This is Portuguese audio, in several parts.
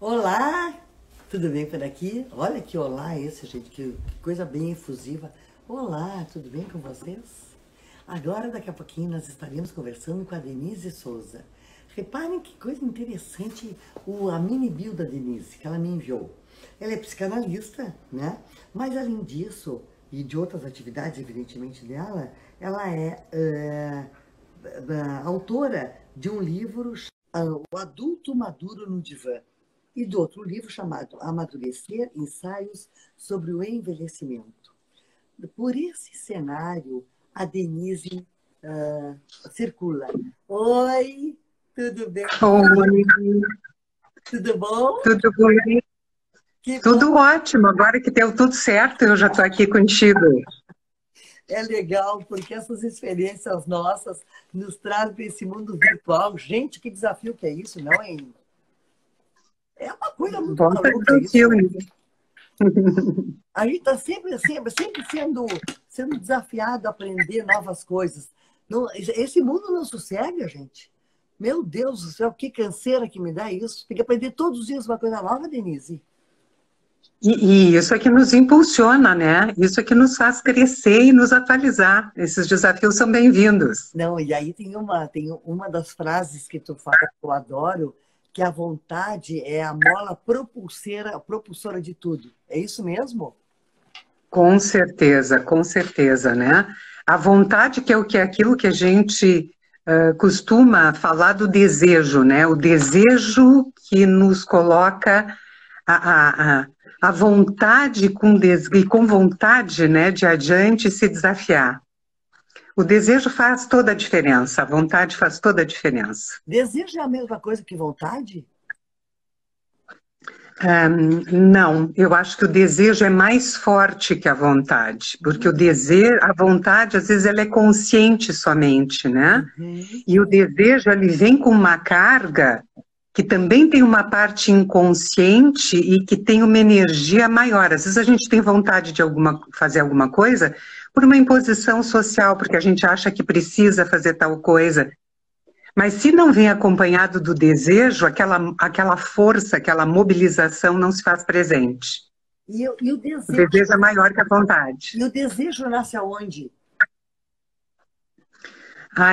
Olá, tudo bem por aqui? Olha que olá esse, gente, que coisa bem efusiva. Olá, tudo bem com vocês? Agora, daqui a pouquinho, nós estaremos conversando com a Denise Souza. Reparem que coisa interessante a mini bio da Denise, que ela me enviou. Ela é psicanalista, né? Mas, além disso, e de outras atividades, evidentemente, dela, ela é autora de um livro, O Adulto Maduro no Divã, e do outro livro chamado Amadurecer, Ensaios sobre o Envelhecimento. Por esse cenário, a Denise circula. Oi, tudo bem? Oi, Tudo bom? tudo bem? Que bom. Tudo ótimo, agora que deu tudo certo, eu já estou aqui contigo. É legal, porque essas experiências nossas nos trazem para esse mundo virtual. Gente, que desafio que é isso, não, hein? É uma coisa muito Bom estar maluca isso. contigo. A gente está sempre sendo desafiado a aprender novas coisas. Esse mundo não sossega, gente. Meu Deus do céu, que canseira que me dá isso. Tem que aprender todos os dias uma coisa nova, Denise. E isso é que nos impulsiona, né? Isso é que nos faz crescer e nos atualizar. Esses desafios são bem-vindos. Não, e aí tem uma das frases que tu fala que eu adoro, que a vontade é a mola propulsora de tudo. É isso mesmo? Com certeza, né? A vontade que é o que é aquilo que a gente costuma falar do desejo, né? O desejo que nos coloca a vontade e com vontade, né, de adiante se desafiar. O desejo faz toda a diferença, a vontade faz toda a diferença. Desejo é a mesma coisa que vontade? Não, eu acho que o desejo é mais forte que a vontade, porque a vontade, às vezes, ela é consciente somente, né? E o desejo, ele vem com uma carga que também tem uma parte inconsciente e que tem uma energia maior. Às vezes a gente tem vontade de fazer alguma coisa por uma imposição social, porque a gente acha que precisa fazer tal coisa. Mas se não vem acompanhado do desejo, aquela força, aquela mobilização não se faz presente. E o O desejo? desejo é maior que a vontade. E o desejo nasce aonde?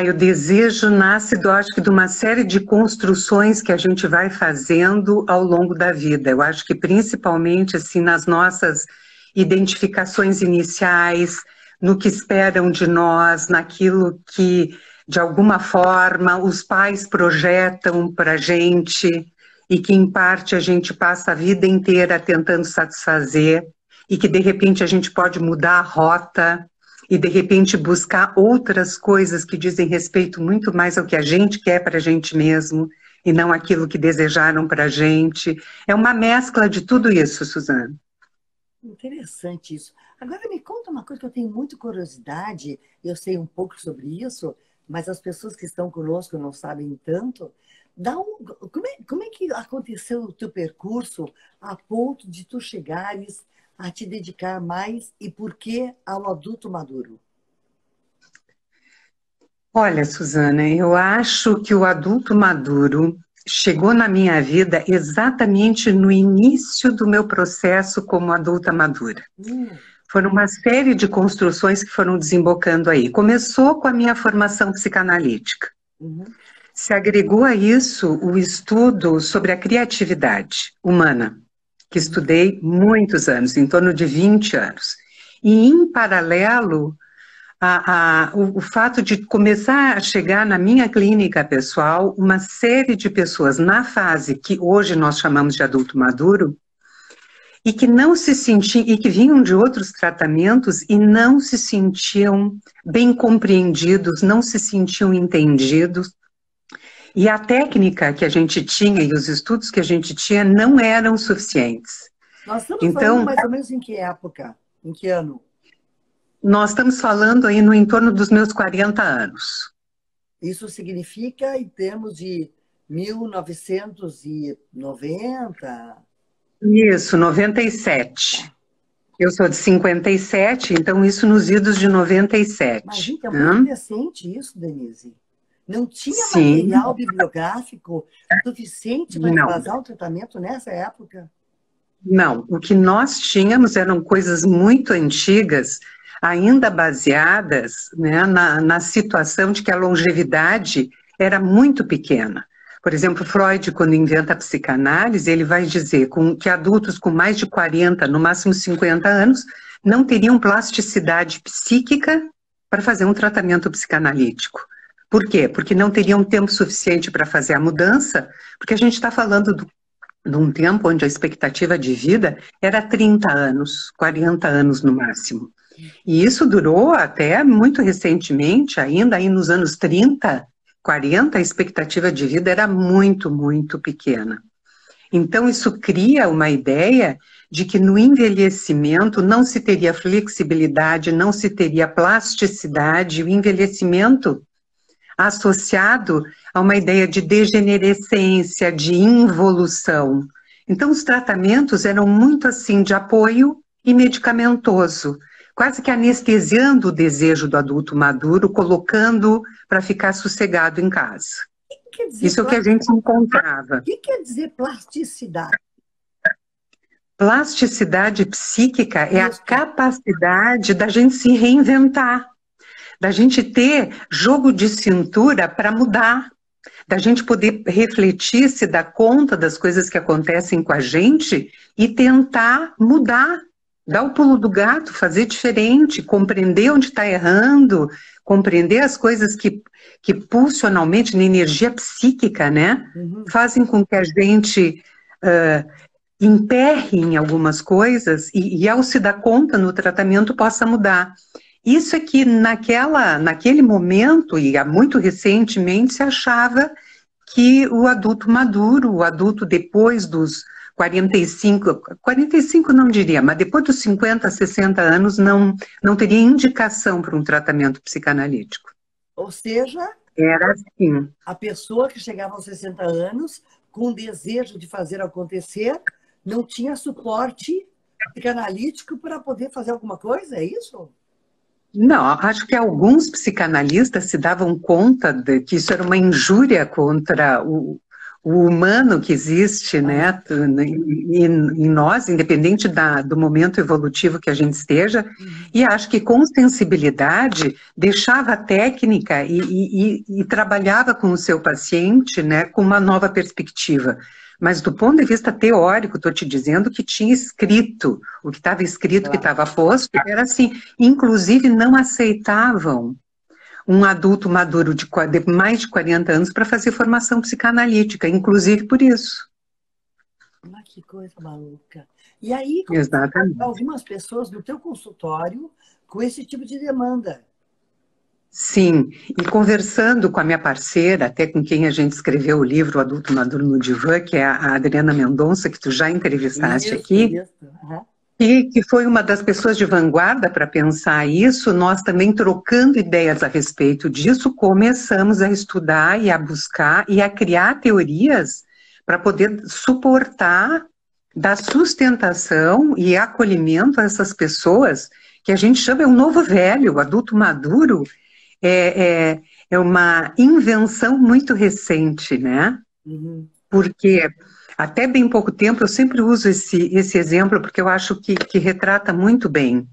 O desejo nasce, acho que, de uma série de construções que a gente vai fazendo ao longo da vida. Eu acho que principalmente assim nas nossas identificações iniciais, no que esperam de nós, naquilo que, de alguma forma, os pais projetam para a gente e que, em parte, a gente passa a vida inteira tentando satisfazer e que, de repente, a gente pode mudar a rota e, de repente, buscar outras coisas que dizem respeito muito mais ao que a gente quer para a gente mesmo e não aquilo que desejaram para a gente. É uma mescla de tudo isso, Suzana. Interessante isso. Agora me conta uma coisa que eu tenho muita curiosidade, eu sei um pouco sobre isso, mas as pessoas que estão conosco não sabem tanto. Como é que aconteceu o teu percurso a ponto de tu chegares a te dedicar mais e por que ao adulto maduro? Olha, Suzana, eu acho que o adulto maduro chegou na minha vida exatamente no início do meu processo como adulta madura. Foram uma série de construções que foram desembocando aí. Começou com a minha formação psicanalítica. Se agregou a isso o estudo sobre a criatividade humana, que estudei muitos anos, em torno de 20 anos. E, em paralelo, o fato de começar a chegar na minha clínica pessoal uma série de pessoas na fase que hoje nós chamamos de adulto maduro e que não se sentiam, e que vinham de outros tratamentos e não se sentiam bem compreendidos, não se sentiam entendidos. E a técnica que a gente tinha e os estudos que a gente tinha não eram suficientes. Nós estamos falando mais ou menos em que época? Em que ano? Nós estamos falando aí no entorno dos meus 40 anos. Isso significa em termos de 1990? Isso, 97. Eu sou de 57, então isso nos idos de 97. Mas, gente, é muito recente isso, Denise. Não tinha Sim, material bibliográfico suficiente para não. embasar o tratamento nessa época? Não, o que nós tínhamos eram coisas muito antigas, ainda baseadas, né, na situação de que a longevidade era muito pequena. Por exemplo, Freud, quando inventa a psicanálise, ele vai dizer que adultos com mais de 40, no máximo 50 anos, não teriam plasticidade psíquica para fazer um tratamento psicanalítico. Por quê? Porque não teriam tempo suficiente para fazer a mudança, porque a gente está falando de um tempo onde a expectativa de vida era 30 anos, 40 anos no máximo. E isso durou até muito recentemente, ainda aí nos anos 30, 40, a expectativa de vida era muito, muito pequena. Então isso cria uma ideia de que no envelhecimento não se teria flexibilidade, não se teria plasticidade, o envelhecimento associado a uma ideia de degenerescência, de involução. Então, os tratamentos eram muito assim, de apoio e medicamentoso, quase que anestesiando o desejo do adulto maduro, colocando para ficar sossegado em casa. Isso é o que a gente encontrava. O que quer dizer plasticidade? Plasticidade psíquica é a capacidade da gente se reinventar, da gente ter jogo de cintura para mudar, da gente poder refletir, se dar conta das coisas que acontecem com a gente e tentar mudar, dar o pulo do gato, fazer diferente, compreender onde está errando, compreender as coisas que pulsionalmente, na energia psíquica, né, fazem com que a gente emperre em algumas coisas e ao se dar conta no tratamento possa mudar. Isso é que naquele momento, e muito recentemente, se achava que o adulto maduro, o adulto depois dos 45 não diria, mas depois dos 50, 60 anos, não teria indicação para um tratamento psicanalítico. Ou seja, era assim. A pessoa que chegava aos 60 anos, com desejo de fazer acontecer, não tinha suporte psicanalítico para poder fazer alguma coisa, é isso? Não, acho que alguns psicanalistas se davam conta de que isso era uma injúria contra o humano que existe, né, em nós, independente do momento evolutivo que a gente esteja, e acho que com sensibilidade deixava a técnica e trabalhava com o seu paciente, né, com uma nova perspectiva. Mas do ponto de vista teórico, estou te dizendo que tinha escrito, o que estava escrito, que estava posto, era assim, inclusive não aceitavam um adulto maduro de mais de 40 anos para fazer formação psicanalítica, inclusive por isso. Mas que coisa maluca. E aí, exatamente, algumas pessoas no teu consultório com esse tipo de demanda. Sim, e conversando com a minha parceira, até com quem a gente escreveu o livro O Adulto Maduro no Divã, que é a Adriana Mendonça, que tu já entrevistaste aqui, que foi uma das pessoas de vanguarda para pensar isso, nós também trocando ideias a respeito disso, começamos a estudar e a buscar e a criar teorias para poder suportar, dar sustentação e acolhimento a essas pessoas, que a gente chama um novo velho, o adulto maduro. É uma invenção muito recente, né? Porque até bem pouco tempo, eu sempre uso esse exemplo porque eu acho que retrata muito bem.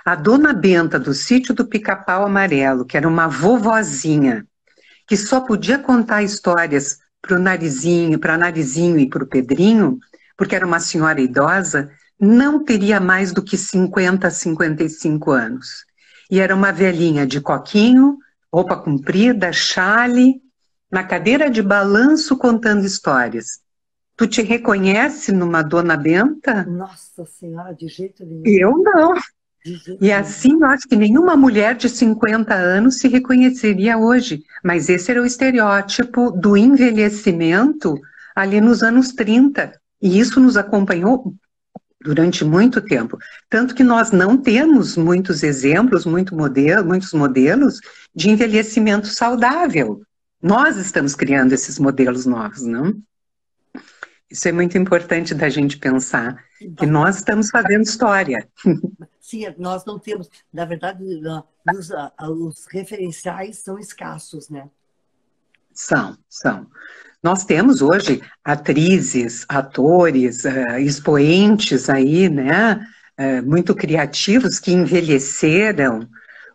A dona Benta do sítio do Pica-Pau Amarelo, que era uma vovozinha, que só podia contar histórias para Narizinho e para o Pedrinho, porque era uma senhora idosa, não teria mais do que 50, 55 anos. E era uma velhinha de coquinho, roupa comprida, chale, na cadeira de balanço contando histórias. Tu te reconhece numa dona Benta? Nossa Senhora, de jeito nenhum. Eu não. E assim, eu acho que nenhuma mulher de 50 anos se reconheceria hoje. Mas esse era o estereótipo do envelhecimento ali nos anos 30. E isso nos acompanhou durante muito tempo. Tanto que nós não temos muitos exemplos, muitos modelos de envelhecimento saudável. Nós estamos criando esses modelos novos, não? Isso é muito importante da gente pensar, que nós estamos fazendo história. Sim, nós não temos. Na verdade, os referenciais são escassos, né? São, são. Nós temos hoje atrizes, atores, expoentes aí, né, muito criativos que envelheceram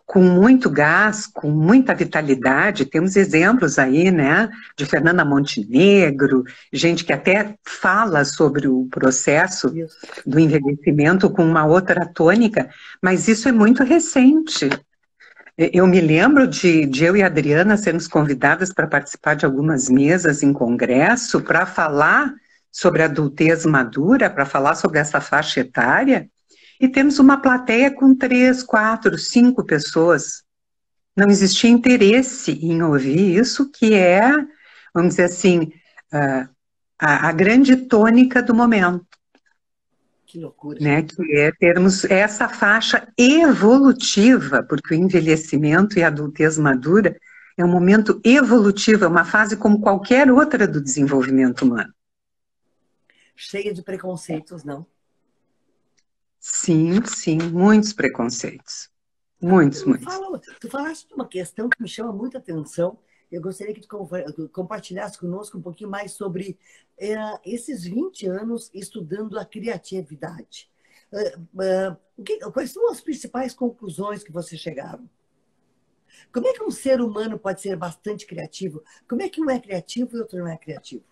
com muito gás, com muita vitalidade. Temos exemplos aí, né, de Fernanda Montenegro, gente que até fala sobre o processo do envelhecimento com uma outra tônica, mas isso é muito recente. Eu me lembro de eu e a Adriana sermos convidadas para participar de algumas mesas em congresso para falar sobre adultez madura, para falar sobre essa faixa etária, e temos uma plateia com 3, 4, 5 pessoas. Não existia interesse em ouvir isso, que é, vamos dizer assim, a grande tônica do momento. Que loucura. Né, que é termos essa faixa evolutiva, porque o envelhecimento e a adultez madura é um momento evolutivo, é uma fase como qualquer outra do desenvolvimento humano. Cheia de preconceitos, não? Sim, sim, muitos preconceitos. Muitos. Tu falaste de uma questão que me chama muita atenção. Eu gostaria que tu compartilhasse conosco um pouquinho mais sobre esses 20 anos estudando a criatividade. Quais são as principais conclusões que vocês chegaram? Como é que um ser humano pode ser bastante criativo? Como é que um é criativo e outro não é criativo?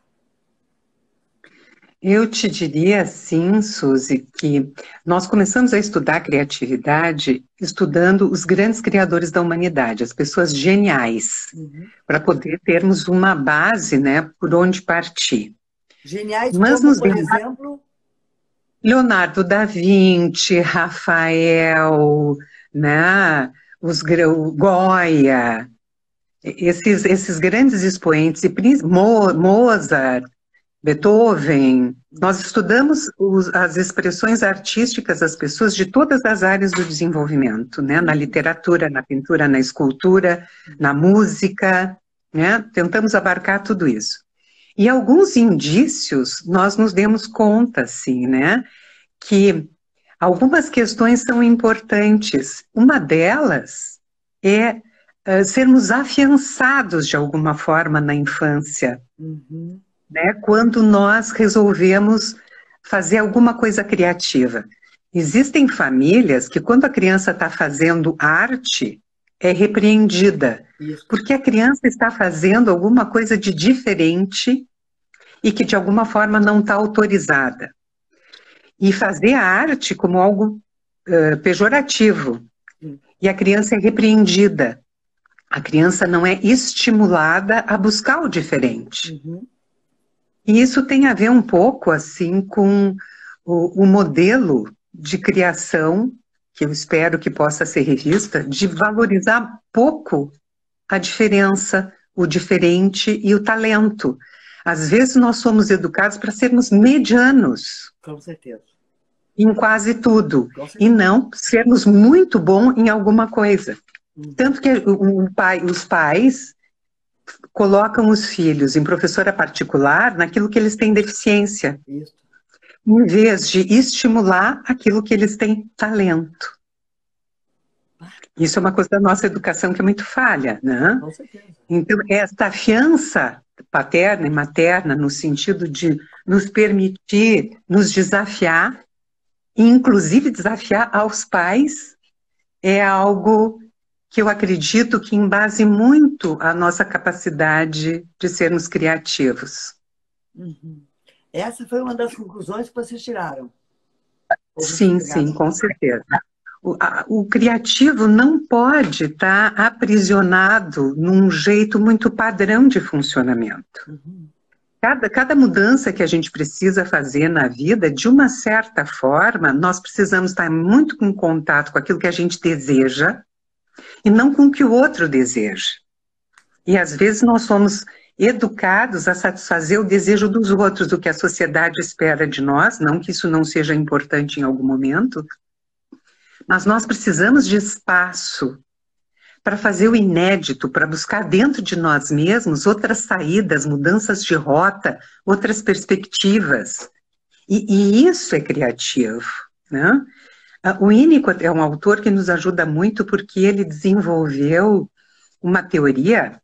Eu te diria assim, Suzy, que nós começamos a estudar criatividade estudando os grandes criadores da humanidade, as pessoas geniais, para poder termos uma base, né, por onde partir. Geniais como, por exemplo? Leonardo da Vinci, Rafael, né, o Goya, esses grandes expoentes, Mozart, Beethoven. Nós estudamos as expressões artísticas das pessoas de todas as áreas do desenvolvimento, né? Na literatura, na pintura, na escultura, na música, né? Tentamos abarcar tudo isso. E alguns indícios nós nos demos conta, assim, né? Que algumas questões são importantes. Uma delas é sermos afiançados de alguma forma na infância. Uhum. Né, quando nós resolvemos fazer alguma coisa criativa. Existem famílias que, quando a criança está fazendo arte, é repreendida, porque a criança está fazendo alguma coisa de diferente e que, de alguma forma, não está autorizada. E fazer a arte como algo pejorativo, e a criança é repreendida. A criança não é estimulada a buscar o diferente. Uhum. E isso tem a ver um pouco assim com o modelo de criação, que eu espero que possa ser revista, de valorizar pouco a diferença, o diferente e o talento. Às vezes nós somos educados para sermos medianos. Com certeza. Em quase tudo. E não sermos muito bom em alguma coisa. Tanto que os pais colocam os filhos em professora particular naquilo que eles têm deficiência, em vez de estimular aquilo que eles têm talento. Isso é uma coisa da nossa educação que é muito falha, né? Com certeza. Então, esta afiança paterna e materna, no sentido de nos permitir, nos desafiar, e inclusive desafiar aos pais, é algo que eu acredito que embase muito a nossa capacidade de sermos criativos. Uhum. Essa foi uma das conclusões que vocês tiraram? Sim, sim, com certeza. O criativo não pode estar aprisionado num jeito muito padrão de funcionamento. Uhum. Cada mudança que a gente precisa fazer na vida, de uma certa forma, nós precisamos estar muito em contato com aquilo que a gente deseja, e não com o que o outro deseja. E às vezes nós somos educados a satisfazer o desejo dos outros, o que a sociedade espera de nós, não que isso não seja importante em algum momento, mas nós precisamos de espaço para fazer o inédito, para buscar dentro de nós mesmos outras saídas, mudanças de rota, outras perspectivas. E isso é criativo, né? O Winnicott é um autor que nos ajuda muito porque ele desenvolveu uma teoria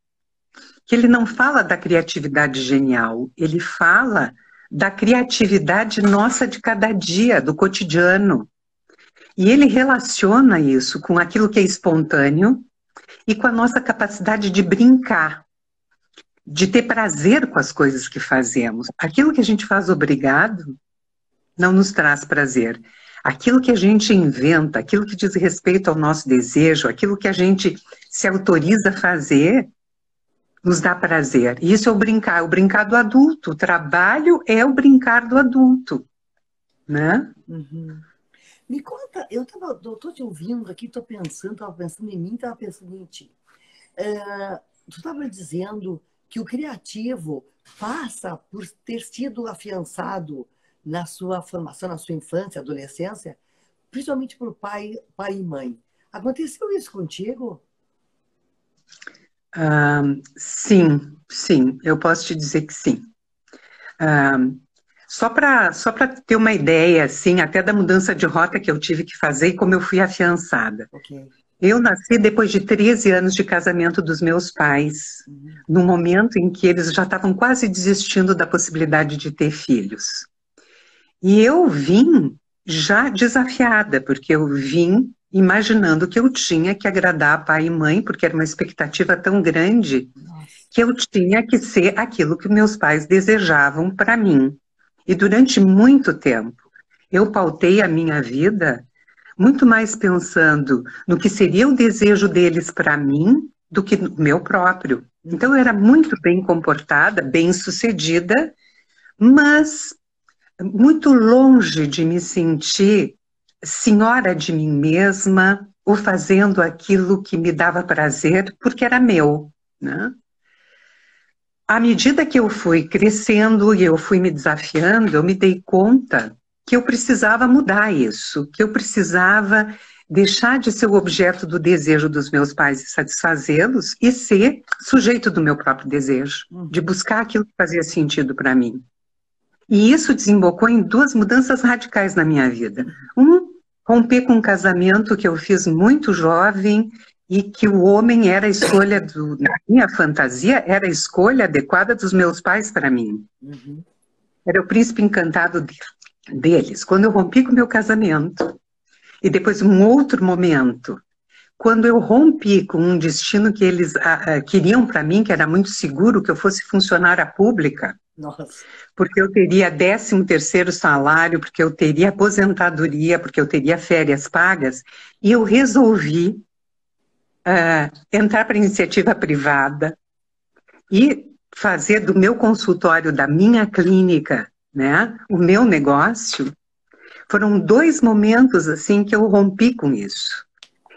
que ele não fala da criatividade genial, ele fala da criatividade nossa de cada dia, do cotidiano. E ele relaciona isso com aquilo que é espontâneo e com a nossa capacidade de brincar, de ter prazer com as coisas que fazemos. Aquilo que a gente faz obrigado não nos traz prazer. Aquilo que a gente inventa, aquilo que diz respeito ao nosso desejo, aquilo que a gente se autoriza a fazer, nos dá prazer. E isso é o brincar do adulto. O trabalho é o brincar do adulto, né? Uhum. Me conta, eu tô te ouvindo aqui, estava pensando em mim, estava pensando em ti. Tu estava dizendo que o criativo passa por ter sido afiançado na sua formação, na sua infância, adolescência, principalmente por pai e mãe. Aconteceu isso contigo? Sim, eu posso te dizer que sim. Só para ter uma ideia, assim, até da mudança de rota que eu tive que fazer e como eu fui afiançada. Okay. Eu nasci depois de 13 anos de casamento dos meus pais, no momento em que eles já estavam quase desistindo da possibilidade de ter filhos. E eu vim já desafiada, porque eu vim imaginando que eu tinha que agradar pai e mãe, porque era uma expectativa tão grande que eu tinha que ser aquilo que meus pais desejavam para mim. E durante muito tempo, eu pautei a minha vida muito mais pensando no que seria o desejo deles para mim do que no meu próprio. Então eu era muito bem comportada, bem sucedida, mas muito longe de me sentir senhora de mim mesma ou fazendo aquilo que me dava prazer porque era meu, né? À medida que eu fui crescendo e eu fui me desafiando, eu me dei conta que eu precisava mudar isso, que eu precisava deixar de ser o objeto do desejo dos meus pais e satisfazê-los e ser sujeito do meu próprio desejo, de buscar aquilo que fazia sentido para mim. E isso desembocou em duas mudanças radicais na minha vida. Romper com um casamento que eu fiz muito jovem e que o homem era a escolha, na minha fantasia, era a escolha adequada dos meus pais para mim. Era o príncipe encantado deles. Quando eu rompi com o meu casamento, e depois um outro momento, quando eu rompi com um destino que eles queriam para mim, que era muito seguro, que eu fosse funcionária pública, porque eu teria 13º salário, porque eu teria aposentadoria, porque eu teria férias pagas, e eu resolvi entrar para a iniciativa privada e fazer do meu consultório, da minha clínica, né, o meu negócio. Foram 2 momentos assim que eu rompi com isso.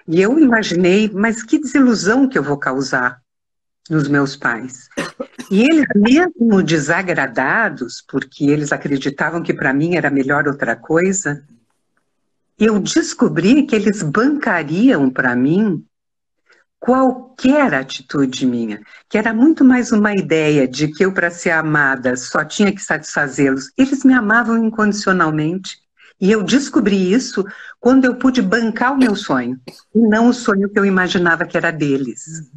E eu imaginei, mas que desilusão que eu vou causar nos meus pais. E eles, mesmo desagradados, porque eles acreditavam que para mim era melhor outra coisa, eu descobri que eles bancariam para mim qualquer atitude minha, que era muito mais uma ideia de que eu, para ser amada, só tinha que satisfazê-los. Eles me amavam incondicionalmente. E eu descobri isso quando eu pude bancar o meu sonho, e não o sonho que eu imaginava que era deles.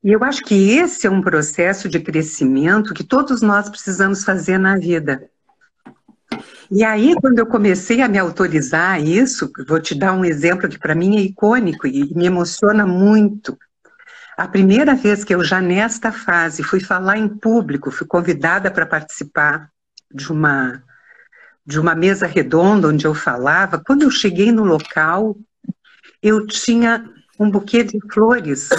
E eu acho que esse é um processo de crescimento que todos nós precisamos fazer na vida. E aí, quando eu comecei a me autorizar a isso, vou te dar um exemplo que para mim é icônico e me emociona muito. A primeira vez que eu já nesta fase fui falar em público, fui convidada para participar de uma mesa redonda onde eu falava, quando eu cheguei no local, eu tinha um buquê de flores,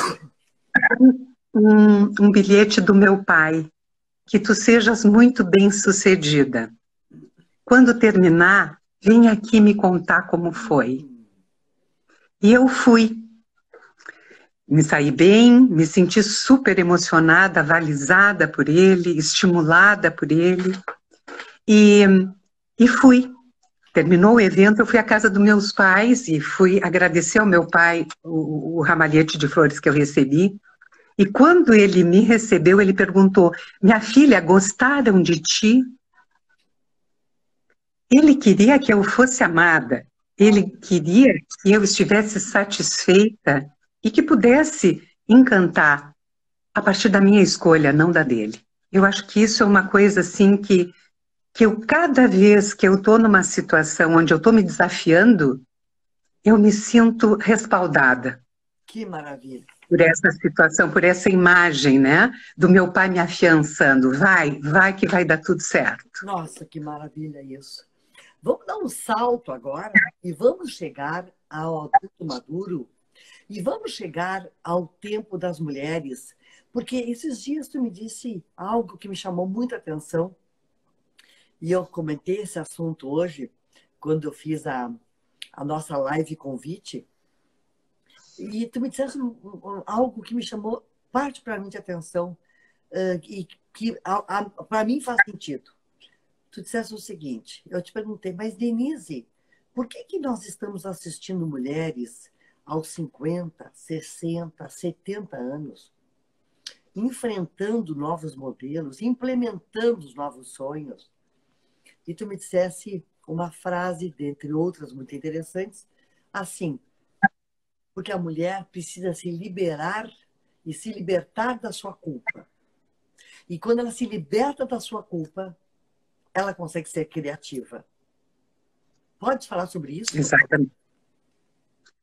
um bilhete do meu pai, que tu sejas muito bem-sucedida. Quando terminar, vem aqui me contar como foi. E eu fui. Me saí bem, me senti super emocionada, avalizada por ele, estimulada por ele. E fui. Terminou o evento, eu fui à casa dos meus pais e fui agradecer ao meu pai o ramalhete de flores que eu recebi. E quando ele me recebeu, ele perguntou: minha filha, gostaram de ti? Ele queria que eu fosse amada, ele queria que eu estivesse satisfeita e que pudesse encantar a partir da minha escolha, não da dele. Eu acho que isso é uma coisa assim que eu, cada vez que eu estou numa situação onde eu estou me desafiando, eu me sinto respaldada Que maravilha. por essa situação, por essa imagem, né, do meu pai me afiançando. Vai que vai dar tudo certo. Nossa, que maravilha isso. Vamos dar um salto agora e vamos chegar ao adulto maduro e vamos chegar ao tempo das mulheres, porque esses dias tu me disse algo que me chamou muita atenção e eu comentei esse assunto hoje quando eu fiz a nossa live convite e tu me disseste algo que me chamou particularmente atenção e que para mim faz sentido. Tu disseste o seguinte, eu te perguntei, mas Denise, por que que nós estamos assistindo mulheres aos 50, 60, 70 anos, enfrentando novos modelos, implementando os novos sonhos? E tu me dissesse uma frase, dentre outras muito interessantes, assim, porque a mulher precisa se liberar e se libertar da sua culpa. E quando ela se liberta da sua culpa, ela consegue ser criativa. Pode falar sobre isso? Exatamente.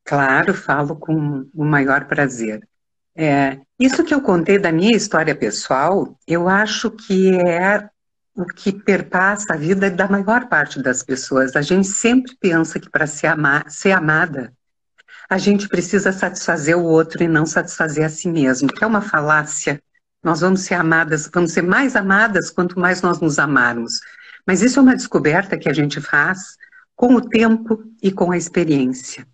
Claro, falo com o maior prazer. Isso que eu contei da minha história pessoal, eu acho que é o que perpassa a vida da maior parte das pessoas. A gente sempre pensa que para ser amada, a gente precisa satisfazer o outro e não satisfazer a si mesmo, que é uma falácia. Nós vamos ser amadas, vamos ser mais amadas quanto mais nós nos amarmos. Mas isso é uma descoberta que a gente faz com o tempo e com a experiência.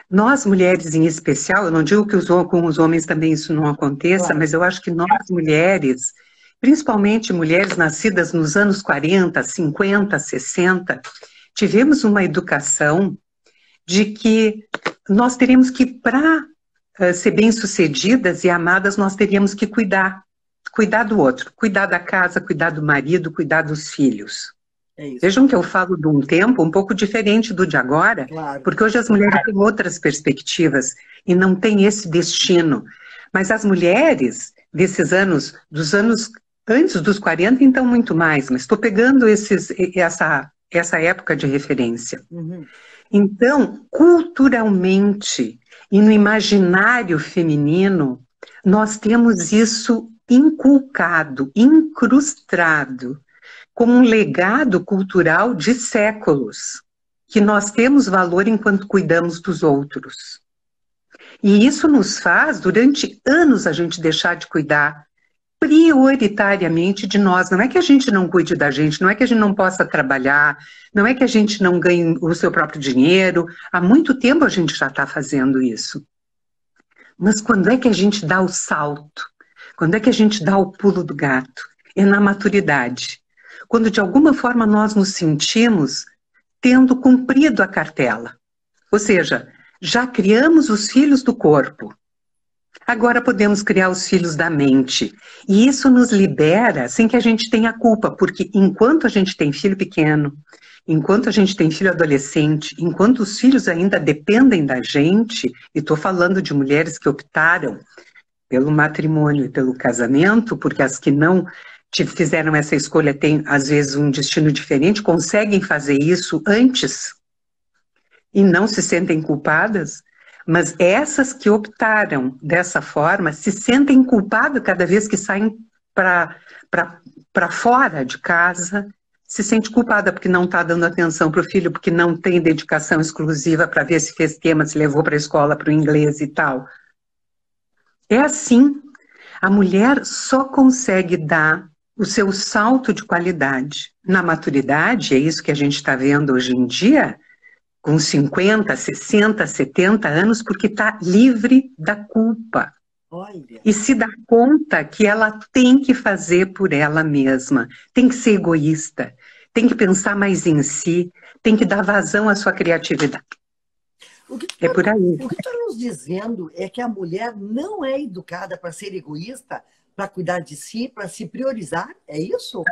Nós, mulheres em especial, eu não digo que com os homens também isso não aconteça, claro, mas eu acho que nós, mulheres, principalmente mulheres nascidas nos anos 40, 50, 60, tivemos uma educação de que nós teríamos que, para ser bem-sucedidas e amadas, nós teríamos que cuidar do outro, cuidar da casa, cuidar do marido, cuidar dos filhos. Vejam que eu falo de um tempo um pouco diferente do de agora, claro, porque hoje as mulheres têm outras perspectivas e não têm esse destino. Mas as mulheres desses anos, dos anos antes dos 40, então muito mais, mas estou pegando essa época de referência. Uhum. Então, culturalmente e no imaginário feminino, nós temos isso inculcado, incrustado, como um legado cultural de séculos, que nós temos valor enquanto cuidamos dos outros. E isso nos faz, durante anos, a gente deixar de cuidar prioritariamente de nós. Não é que a gente não cuide da gente, não é que a gente não possa trabalhar, não é que a gente não ganhe o seu próprio dinheiro. Há muito tempo a gente já está fazendo isso. Mas quando é que a gente dá o salto? Quando é que a gente dá o pulo do gato? É na maturidade. Quando de alguma forma nós nos sentimos tendo cumprido a cartela. Ou seja, já criamos os filhos do corpo. Agora podemos criar os filhos da mente. E isso nos libera sem que a gente tenha culpa, porque enquanto a gente tem filho pequeno, enquanto a gente tem filho adolescente, enquanto os filhos ainda dependem da gente, e estou falando de mulheres que optaram pelo matrimônio e pelo casamento, porque as que não fizeram essa escolha têm, às vezes, um destino diferente, conseguem fazer isso antes e não se sentem culpadas, mas essas que optaram dessa forma se sentem culpadas cada vez que saem para fora de casa, se sente culpada porque não está dando atenção para o filho, porque não tem dedicação exclusiva para ver se fez tema, se levou para a escola, para o inglês e tal. É assim, a mulher só consegue dar o seu salto de qualidade na maturidade, é isso que a gente está vendo hoje em dia, com 50, 60, 70 anos, porque está livre da culpa. Olha. E se dá conta que ela tem que fazer por ela mesma, tem que ser egoísta, tem que pensar mais em si, tem que dar vazão à sua criatividade. É por aí. O que está nos dizendo é que a mulher não é educada para ser egoísta, para cuidar de si, para se priorizar, é isso?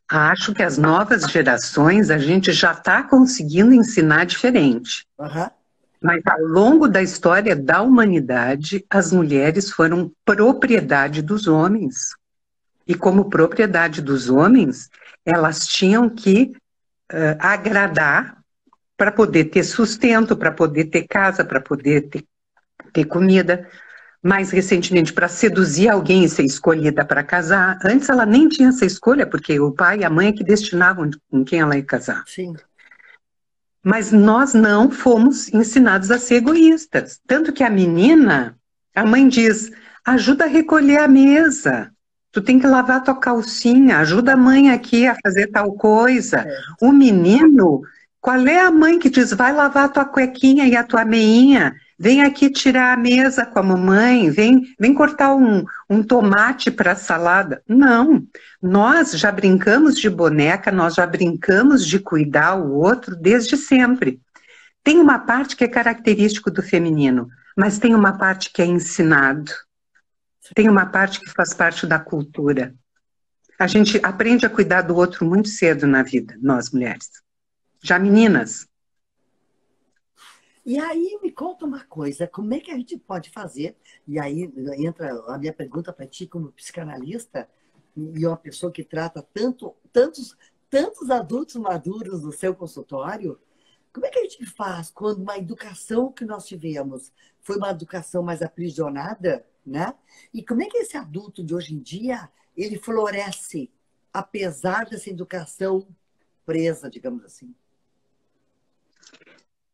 Acho que as novas gerações a gente já está conseguindo ensinar diferente. Uhum. Mas ao longo da história da humanidade, as mulheres foram propriedade dos homens. E como propriedade dos homens, elas tinham que agradar para poder ter sustento, para poder ter casa, para poder ter comida. Mais recentemente, para seduzir alguém e ser escolhida para casar. Antes ela nem tinha essa escolha, porque o pai e a mãe é que destinavam com quem ela ia casar. Sim. Mas nós não fomos ensinados a ser egoístas. Tanto que a menina, a mãe diz, ajuda a recolher a mesa. Tu tem que lavar tua calcinha, ajuda a mãe aqui a fazer tal coisa. O menino, qual é a mãe que diz, vai lavar a tua cuequinha e a tua meinha? Vem aqui tirar a mesa com a mamãe, vem cortar um tomate para a salada. Não, nós já brincamos de boneca, nós já brincamos de cuidar o outro desde sempre. Tem uma parte que é característico do feminino, mas tem uma parte que é ensinado. Tem uma parte que faz parte da cultura. A gente aprende a cuidar do outro muito cedo na vida, nós mulheres. Já meninas. E aí me conta uma coisa, como é que a gente pode fazer? E aí entra a minha pergunta para ti como psicanalista e uma pessoa que trata tantos adultos maduros no seu consultório. Como é que a gente faz quando uma educação que nós tivemos foi uma educação mais aprisionada, né? E como é que esse adulto de hoje em dia ele floresce apesar dessa educação presa, digamos assim?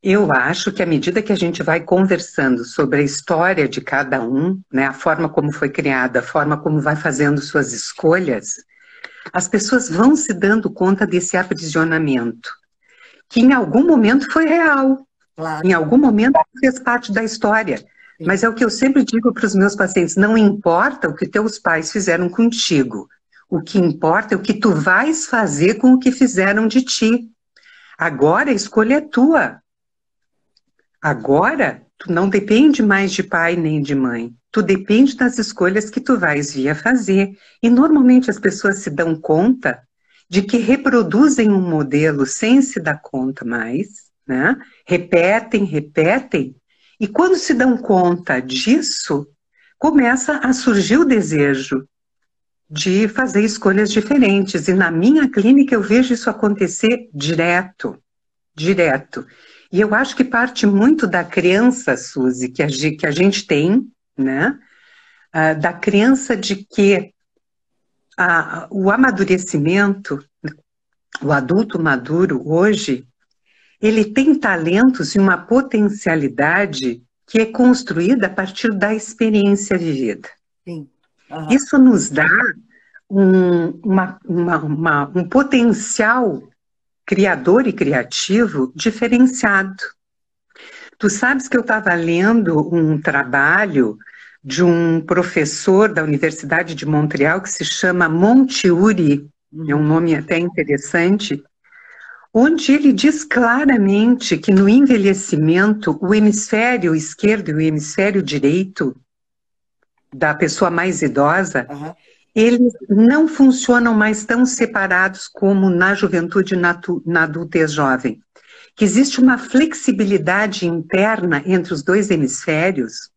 Eu acho que à medida que a gente vai conversando sobre a história de cada um, né, a forma como foi criada, a forma como vai fazendo suas escolhas, as pessoas vão se dando conta desse aprisionamento, que em algum momento foi real, Claro. Em algum momento fez parte da história. Sim. Mas é o que eu sempre digo para os meus pacientes, não importa o que teus pais fizeram contigo, o que importa é o que tu vais fazer com o que fizeram de ti. Agora a escolha é tua. Agora, tu não depende mais de pai nem de mãe. Tu depende das escolhas que tu vais vir a fazer. E normalmente as pessoas se dão conta de que reproduzem um modelo sem se dar conta mais, né? Repetem. E quando se dão conta disso, começa a surgir o desejo de fazer escolhas diferentes. E na minha clínica eu vejo isso acontecer direto. E eu acho que parte muito da crença, Suzy, que a gente tem, né? Da crença de que o amadurecimento, o adulto maduro hoje, ele tem talentos e uma potencialidade que é construída a partir da experiência vivida. Sim. Uhum. Isso nos dá um potencial criador e criativo diferenciado. Tu sabes que eu estava lendo um trabalho de um professor da Universidade de Montreal que se chama Monteuri, é um nome até interessante, onde ele diz claramente que no envelhecimento o hemisfério esquerdo e o hemisfério direito da pessoa mais idosa, eles não funcionam mais tão separados como na juventude e na adultez jovem. Que existe uma flexibilidade interna entre os dois hemisférios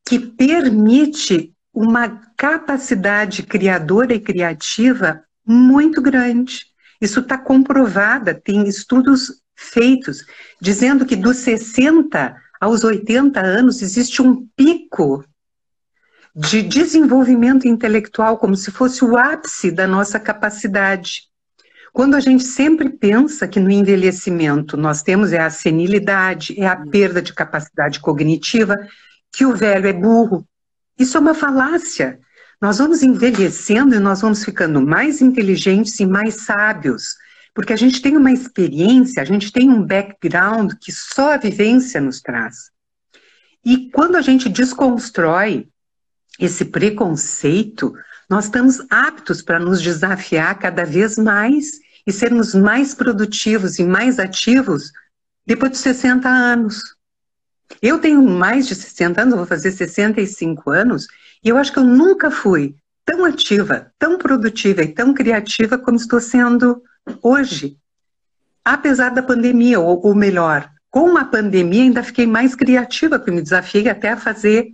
que permite uma capacidade criadora e criativa muito grande. Isso está comprovado, tem estudos feitos dizendo que dos 60 aos 80 anos existe um pico de desenvolvimento intelectual, como se fosse o ápice da nossa capacidade. Quando a gente sempre pensa que no envelhecimento nós temos a senilidade, é a perda de capacidade cognitiva, que o velho é burro, isso é uma falácia. Nós vamos envelhecendo e nós vamos ficando mais inteligentes e mais sábios, porque a gente tem uma experiência, a gente tem um background que só a vivência nos traz. E quando a gente desconstrói esse preconceito, nós estamos aptos para nos desafiar cada vez mais e sermos mais produtivos e mais ativos depois de 60 anos. Eu tenho mais de 60 anos, eu vou fazer 65 anos, e eu acho que eu nunca fui tão ativa, tão produtiva e tão criativa como estou sendo hoje. Apesar da pandemia, ou melhor, Com a pandemia ainda fiquei mais criativa, porque me desafiei até a fazer,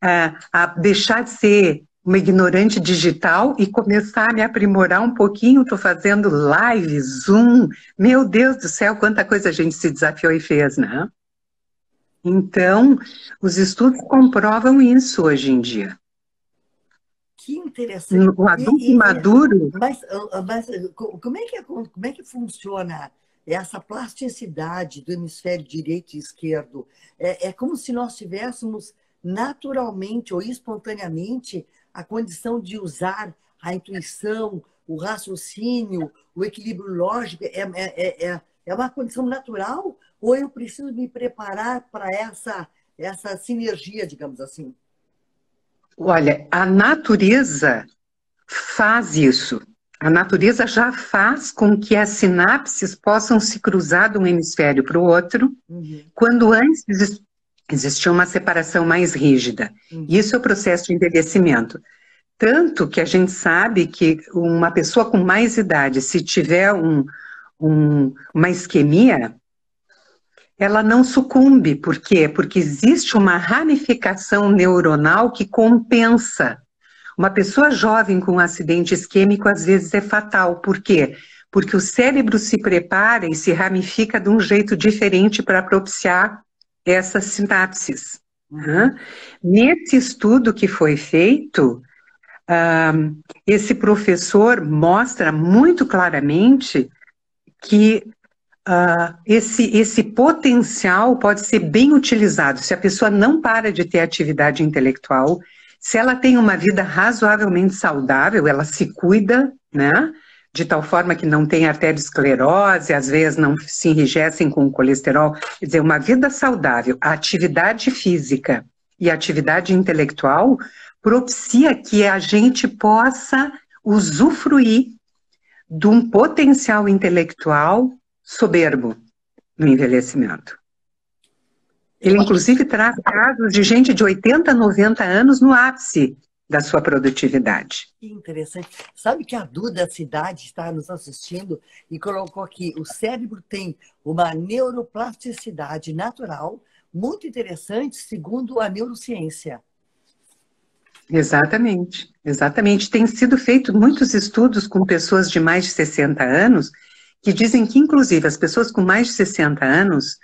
a deixar de ser uma ignorante digital e começar a me aprimorar um pouquinho. Estou fazendo live, Zoom, meu Deus do céu, quanta coisa a gente se desafiou e fez, né? Então, os estudos comprovam isso hoje em dia. Que interessante. O adulto maduro... Mas como é que funciona essa plasticidade do hemisfério direito e esquerdo? É como se nós tivéssemos naturalmente ou espontaneamente a condição de usar a intuição, o raciocínio, o equilíbrio lógico. É uma condição natural ou eu preciso me preparar para essa sinergia, digamos assim? Olha, a natureza faz isso. A natureza já faz com que as sinapses possam se cruzar de um hemisfério para o outro, quando antes existia uma separação mais rígida. Isso é o processo de envelhecimento. Tanto que a gente sabe que uma pessoa com mais idade, se tiver uma isquemia, ela não sucumbe. Por quê? Porque existe uma ramificação neuronal que compensa. Uma pessoa jovem com um acidente isquêmico às vezes é fatal. Por quê? Porque o cérebro se prepara e se ramifica de um jeito diferente para propiciar essas sinapses. Nesse estudo que foi feito, esse professor mostra muito claramente que esse potencial pode ser bem utilizado se a pessoa não para de ter atividade intelectual, se ela tem uma vida razoavelmente saudável, ela se cuida, né? De tal forma que não tem arteriosclerose, às vezes não se enrijecem com o colesterol. Quer dizer, uma vida saudável, a atividade física e a atividade intelectual propicia que a gente possa usufruir de um potencial intelectual soberbo no envelhecimento. Ele, inclusive, traz casos de gente de 80, 90 anos no ápice da sua produtividade. Que interessante. Sabe que a Duda Cidade está nos assistindo e colocou aqui, o cérebro tem uma neuroplasticidade natural muito interessante, segundo a neurociência. Exatamente, exatamente. Tem sido feito muitos estudos com pessoas de mais de 60 anos que dizem que, inclusive, as pessoas com mais de 60 anos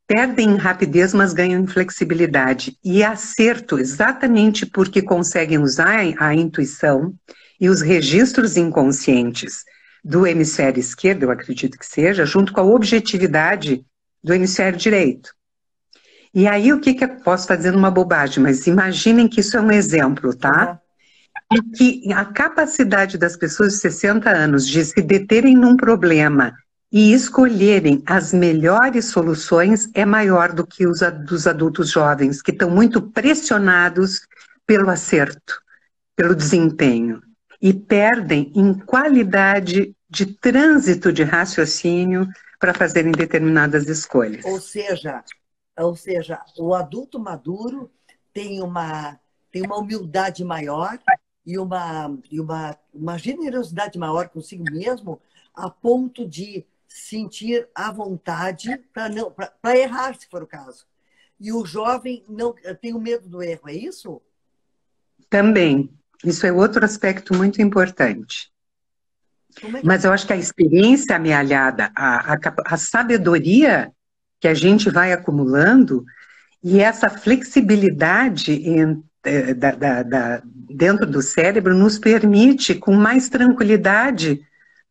perdem em rapidez, mas ganham em flexibilidade e acerto, exatamente porque conseguem usar a intuição e os registros inconscientes do hemisfério esquerdo, eu acredito que seja, junto com a objetividade do hemisfério direito. E aí, o que eu posso estar dizendo uma bobagem, mas imaginem que isso é um exemplo, tá? E que a capacidade das pessoas de 60 anos de se deterem num problema e escolherem as melhores soluções é maior do que os dos adultos jovens, que estão muito pressionados pelo acerto, pelo desempenho, e perdem em qualidade de trânsito de raciocínio para fazerem determinadas escolhas. Ou seja, o adulto maduro tem uma humildade maior e uma generosidade maior consigo mesmo, a ponto de sentir à vontade para errar, se for o caso. E o jovem não tem o medo do erro, é isso? Também. Isso é outro aspecto muito importante. Mas eu acho que a experiência amealhada, a sabedoria que a gente vai acumulando e essa flexibilidade dentro do cérebro nos permite, com mais tranquilidade,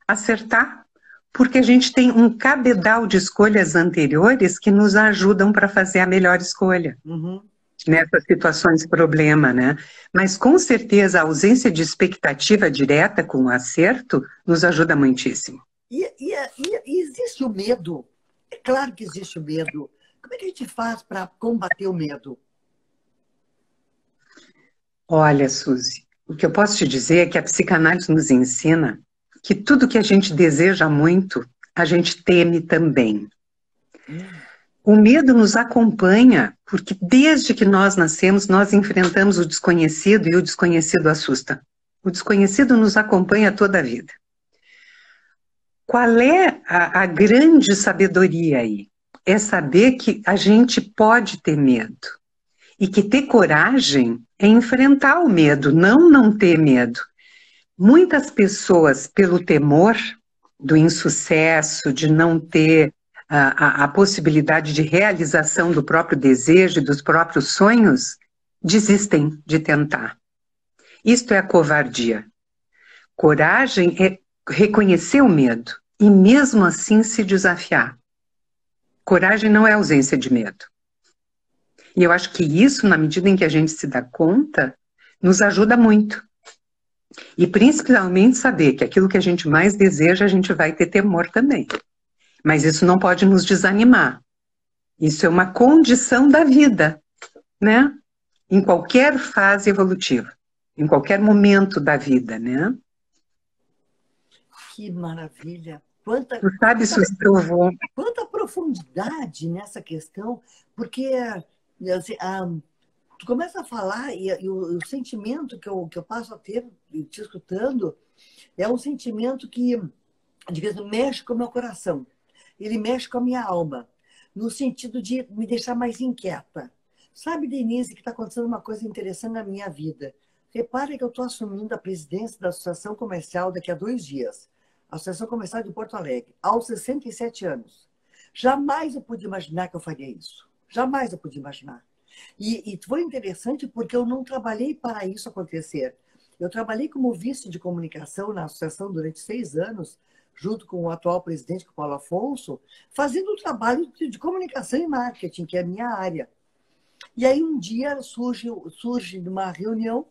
acertar, porque a gente tem um cabedal de escolhas anteriores que nos ajudam para fazer a melhor escolha. Nessas situações de problema, né? Mas com certeza a ausência de expectativa direta com o acerto nos ajuda muitíssimo. E existe o medo? É claro que existe o medo. Como é que a gente faz para combater o medo? Olha, Suzy, o que eu posso te dizer é que a psicanálise nos ensina que tudo que a gente deseja muito, a gente teme também. O medo nos acompanha, porque desde que nós nascemos, nós enfrentamos o desconhecido e o desconhecido assusta. O desconhecido nos acompanha toda a vida. Qual é a grande sabedoria aí? é saber que a gente pode ter medo. E que ter coragem é enfrentar o medo, não ter medo. Muitas pessoas, pelo temor do insucesso, de não ter a possibilidade de realização do próprio desejo e dos próprios sonhos, desistem de tentar. Isto é a covardia. Coragem é reconhecer o medo e mesmo assim se desafiar. Coragem não é ausência de medo. E eu acho que isso, na medida em que a gente se dá conta, nos ajuda muito. E principalmente saber que aquilo que a gente mais deseja, a gente vai ter temor também. Mas isso não pode nos desanimar. Isso é uma condição da vida, né? Em qualquer fase evolutiva, em qualquer momento da vida, né? Que maravilha! Tu sabe, Suzy, que eu vou... Quanta profundidade nessa questão, porque assim, tu começa a falar e o sentimento que eu passo a ter te escutando é um sentimento que, digamos, mexe com o meu coração. Ele mexe com a minha alma, no sentido de me deixar mais inquieta. Sabe, Denise, que está acontecendo uma coisa interessante na minha vida. Repare que eu estou assumindo a presidência da Associação Comercial daqui a 2 dias. A Associação Comercial de Porto Alegre, aos 67 anos. Jamais eu pude imaginar que eu faria isso. Jamais eu pude imaginar. E foi interessante porque eu não trabalhei para isso acontecer. Eu trabalhei como vice de comunicação na associação durante 6 anos, junto com o atual presidente, com o Paulo Afonso, fazendo um trabalho de comunicação e marketing, que é a minha área. E aí um dia surge numa reunião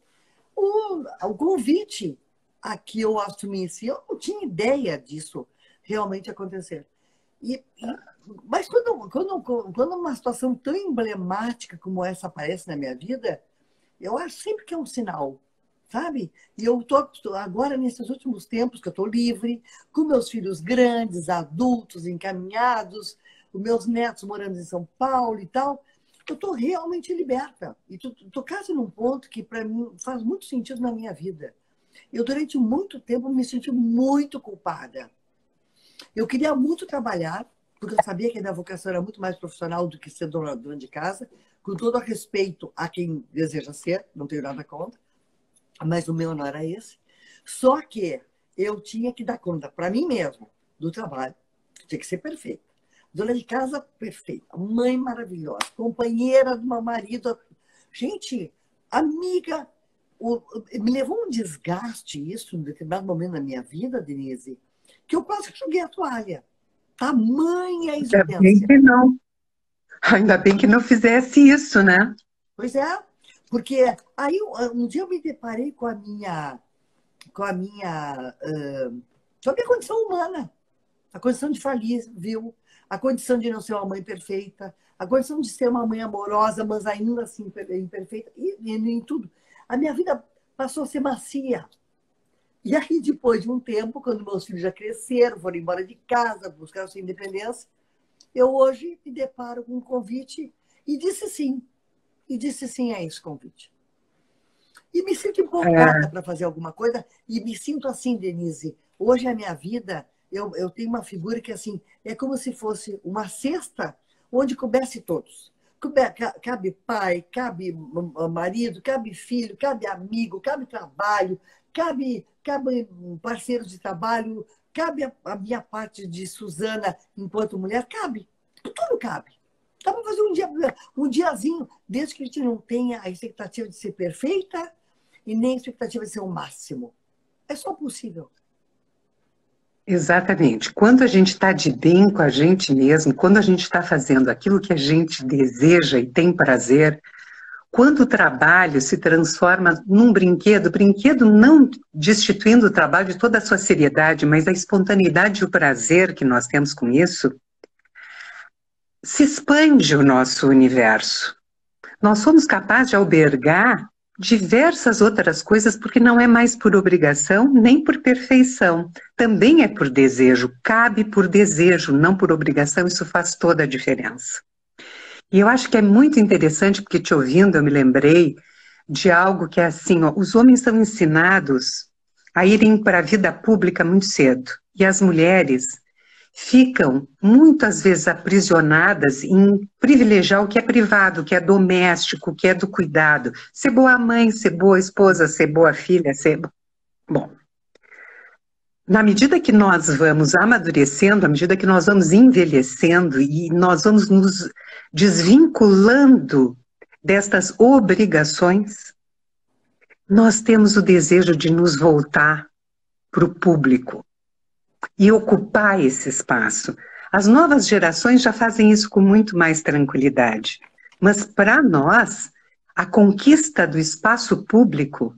o convite a que eu assumisse. Eu não tinha ideia disso realmente acontecer. Mas quando uma situação tão emblemática como essa aparece na minha vida, eu acho sempre que é um sinal, sabe? E eu estou agora, nesses últimos tempos, que eu estou livre, com meus filhos grandes, adultos, encaminhados, os meus netos morando em São Paulo e tal, eu estou realmente liberta. E estou quase num ponto que, para mim, faz muito sentido na minha vida. Eu, durante muito tempo, me senti muito culpada. Eu queria muito trabalhar, porque eu sabia que a minha vocação era muito mais profissional do que ser dona de casa, com todo respeito a quem deseja ser, não tenho nada contra, mas o meu não era esse. Só que eu tinha que dar conta para mim mesmo do trabalho, tinha que ser perfeita. Dona de casa perfeita, mãe maravilhosa, companheira do meu marido. Gente, amiga, me levou um desgaste isso em determinado momento da minha vida, Denise, que eu quase joguei a toalha. Tamanha Ainda exigência. bem que não. Ainda bem que não fizesse isso, né? Pois é, porque aí um dia eu me deparei com a minha condição humana, a condição de falir, viu? A condição de não ser uma mãe perfeita, a condição de ser uma mãe amorosa, mas ainda assim imperfeita, e em tudo. A minha vida passou a ser macia. E aí, depois de um tempo, quando meus filhos já cresceram, foram embora de casa, buscaram sua independência, eu hoje me deparo com um convite e disse sim. E disse sim a esse convite. E me sinto empolgada para fazer alguma coisa. E me sinto assim, Denise. Hoje a minha vida, eu tenho uma figura que assim, é como se fosse uma cesta onde coubesse todos. Cabe pai, cabe marido, cabe filho, cabe amigo, cabe trabalho, cabe parceiros de trabalho, cabe a minha parte de Suzana enquanto mulher, cabe. Tudo cabe. Dá para fazer um diazinho, desde que a gente não tenha a expectativa de ser perfeita e nem a expectativa de ser o máximo. É só possível. Exatamente. Quando a gente está de bem com a gente mesmo, quando a gente está fazendo aquilo que a gente deseja e tem prazer, quando o trabalho se transforma num brinquedo não destituindo o trabalho de toda a sua seriedade, mas a espontaneidade e o prazer que nós temos com isso, se expande o nosso universo. Nós somos capazes de albergar diversas outras coisas, porque não é mais por obrigação, nem por perfeição. Também é por desejo, cabe por desejo, não por obrigação, isso faz toda a diferença. E eu acho que é muito interessante, porque te ouvindo eu me lembrei de algo que é assim, ó, os homens são ensinados a irem para a vida pública muito cedo, e as mulheres ficam muitas vezes aprisionadas em privilegiar o que é privado, o que é doméstico, o que é do cuidado. Ser boa mãe, ser boa esposa, ser boa filha, ser... Bom, na medida que nós vamos amadurecendo, à medida que nós vamos envelhecendo e nós vamos nos desvinculando destas obrigações, nós temos o desejo de nos voltar para o público e ocupar esse espaço. As novas gerações já fazem isso com muito mais tranquilidade, mas para nós, a conquista do espaço público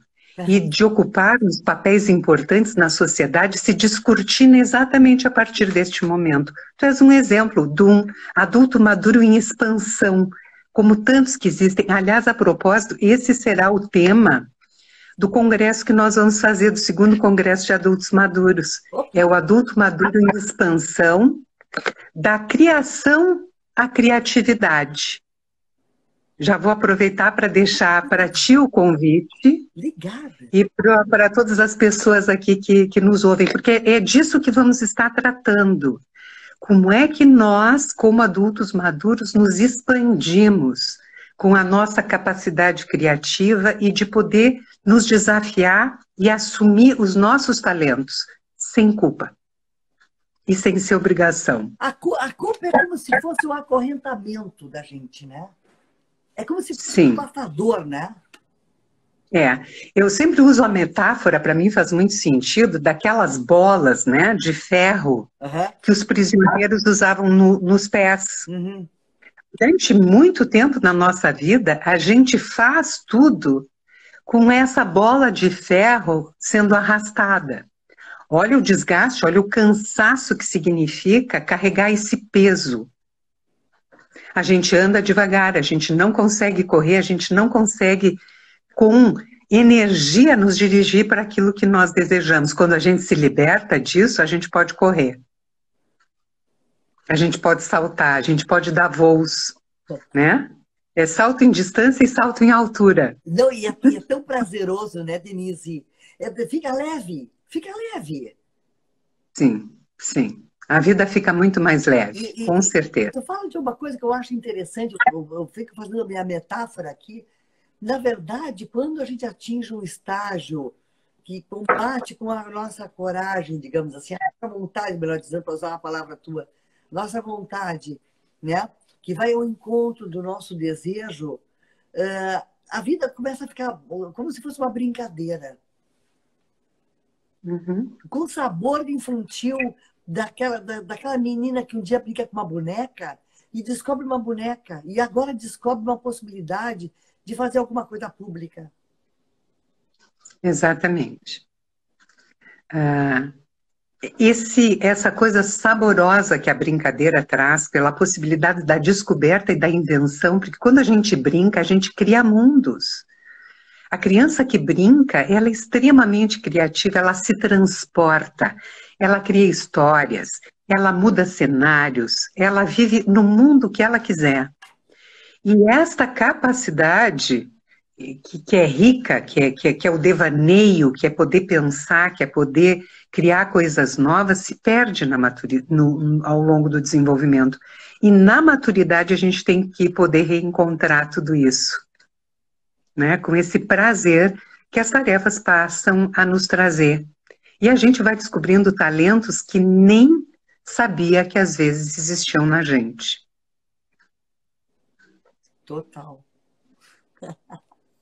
e de ocupar os papéis importantes na sociedade se descortina exatamente a partir deste momento. Tu és um exemplo de um adulto maduro em expansão, como tantos que existem. Aliás, a propósito, esse será o tema do congresso que nós vamos fazer, do segundo congresso de adultos maduros. É o adulto maduro em expansão, da criação à criatividade. Já vou aproveitar para deixar para ti o convite. Ligada. E para todas as pessoas aqui que nos ouvem, porque é disso que vamos estar tratando. Como é que nós, como adultos maduros, nos expandimos com a nossa capacidade criativa e de poder nos desafiar e assumir os nossos talentos, sem culpa e sem ser obrigação. A culpa é como se fosse um acorrentamento da gente, né? É como se fosse um matador, né? Eu sempre uso a metáfora, para mim faz muito sentido, daquelas bolas, né, de ferro que os prisioneiros usavam nos pés. Durante muito tempo na nossa vida, a gente faz tudo com essa bola de ferro sendo arrastada. Olha o desgaste, olha o cansaço que significa carregar esse peso. A gente anda devagar, a gente não consegue correr, a gente não consegue, com energia, nos dirigir para aquilo que nós desejamos. Quando a gente se liberta disso, a gente pode correr. A gente pode saltar, a gente pode dar voos, né? É salto em distância e salto em altura. Não, e é tão prazeroso, né, Denise? Fica leve, fica leve. Sim, sim. A vida fica muito mais leve, com certeza. Tu fala de uma coisa que eu acho interessante, eu fico fazendo a minha metáfora aqui. Na verdade, quando a gente atinge um estágio que combate com a nossa coragem, digamos assim, a nossa vontade, melhor dizendo, para usar uma palavra tua, nossa vontade, né, que vai ao encontro do nosso desejo, a vida começa a ficar como se fosse uma brincadeira. Com sabor infantil daquela menina que um dia brinca com uma boneca e descobre uma boneca e agora descobre uma possibilidade de fazer alguma coisa pública. Exatamente. Essa coisa saborosa que a brincadeira traz, pela possibilidade da descoberta e da invenção, porque quando a gente brinca, a gente cria mundos. A criança que brinca, ela é extremamente criativa, ela se transporta, ela cria histórias, ela muda cenários, ela vive no mundo que ela quiser. E esta capacidade, que é rica, que é o devaneio, que é poder pensar, que é poder criar coisas novas, se perde ao longo do desenvolvimento. E na maturidade a gente tem que poder reencontrar tudo isso, né? Com esse prazer que as tarefas passam a nos trazer. E a gente vai descobrindo talentos que nem sabia que às vezes existiam na gente. Total.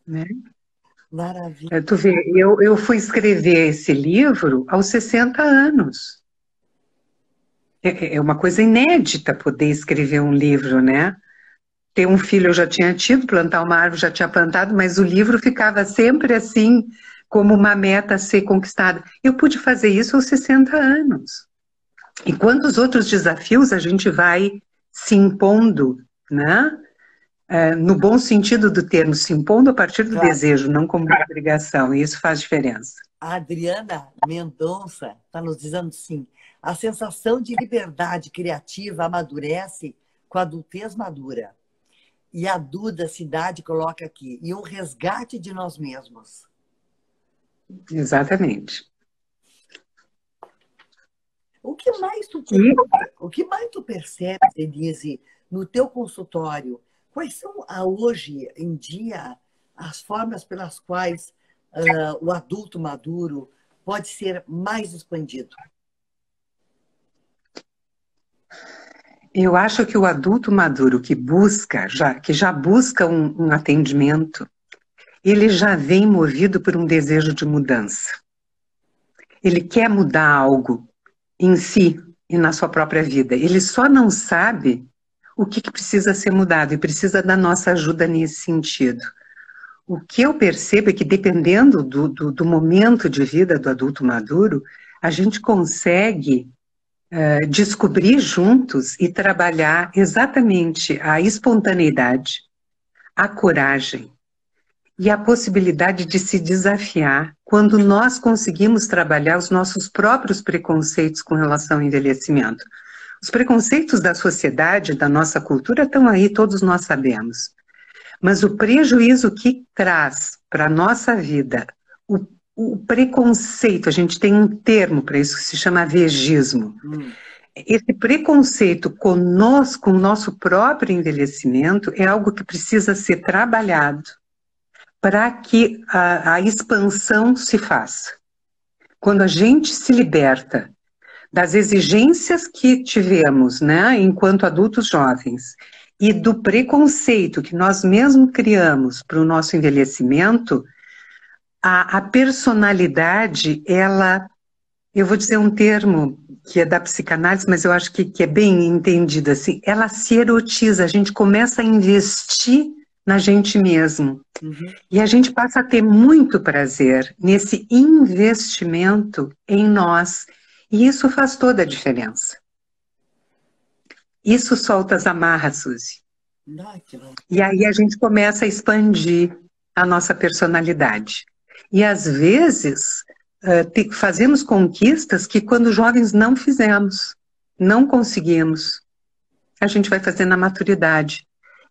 Né? Maravilha. Tu vê, eu fui escrever esse livro aos 60 anos. É uma coisa inédita poder escrever um livro, né? Ter um filho eu já tinha tido, plantar uma árvore já tinha plantado, mas o livro ficava sempre assim, como uma meta a ser conquistada. Eu pude fazer isso aos 60 anos. E quantos outros desafios a gente vai se impondo, né? No bom sentido do termo, se impondo a partir do desejo, não como uma obrigação, e isso faz diferença. A Adriana Mendonça está nos dizendo sim, a sensação de liberdade criativa amadurece com a adultez madura. E a Duda Cidade coloca aqui, e um resgate de nós mesmos. Exatamente. O que mais tu, E o que mais tu percebe, Denise, no teu consultório? Quais são, hoje em dia, as formas pelas quais o adulto maduro pode ser mais expandido? eu acho que o adulto maduro que já busca um atendimento, ele já vem movido por um desejo de mudança. Ele quer mudar algo em si e na sua própria vida. Ele só não sabe o que precisa ser mudado e precisa da nossa ajuda nesse sentido. O que eu percebo é que, dependendo do momento de vida do adulto maduro, a gente consegue descobrir juntos e trabalhar exatamente a espontaneidade, a coragem e a possibilidade de se desafiar quando nós conseguimos trabalhar os nossos próprios preconceitos com relação ao envelhecimento. Os preconceitos da sociedade, da nossa cultura, estão aí, todos nós sabemos. Mas o prejuízo que traz para a nossa vida, o preconceito, a gente tem um termo para isso que se chama vegismo. Esse preconceito conosco, com o nosso próprio envelhecimento, é algo que precisa ser trabalhado para que a expansão se faça. Quando a gente se liberta das exigências que tivemos, né, enquanto adultos jovens, e do preconceito que nós mesmos criamos para o nosso envelhecimento, a personalidade, ela, eu vou dizer um termo que é da psicanálise, mas eu acho que é bem entendido assim, ela se erotiza, a gente começa a investir na gente mesmo. E a gente passa a ter muito prazer nesse investimento em nós. E isso faz toda a diferença. Isso solta as amarras, Suzy. E aí a gente começa a expandir a nossa personalidade. E às vezes fazemos conquistas que quando jovens não fizemos, não conseguimos. A gente vai fazer na maturidade.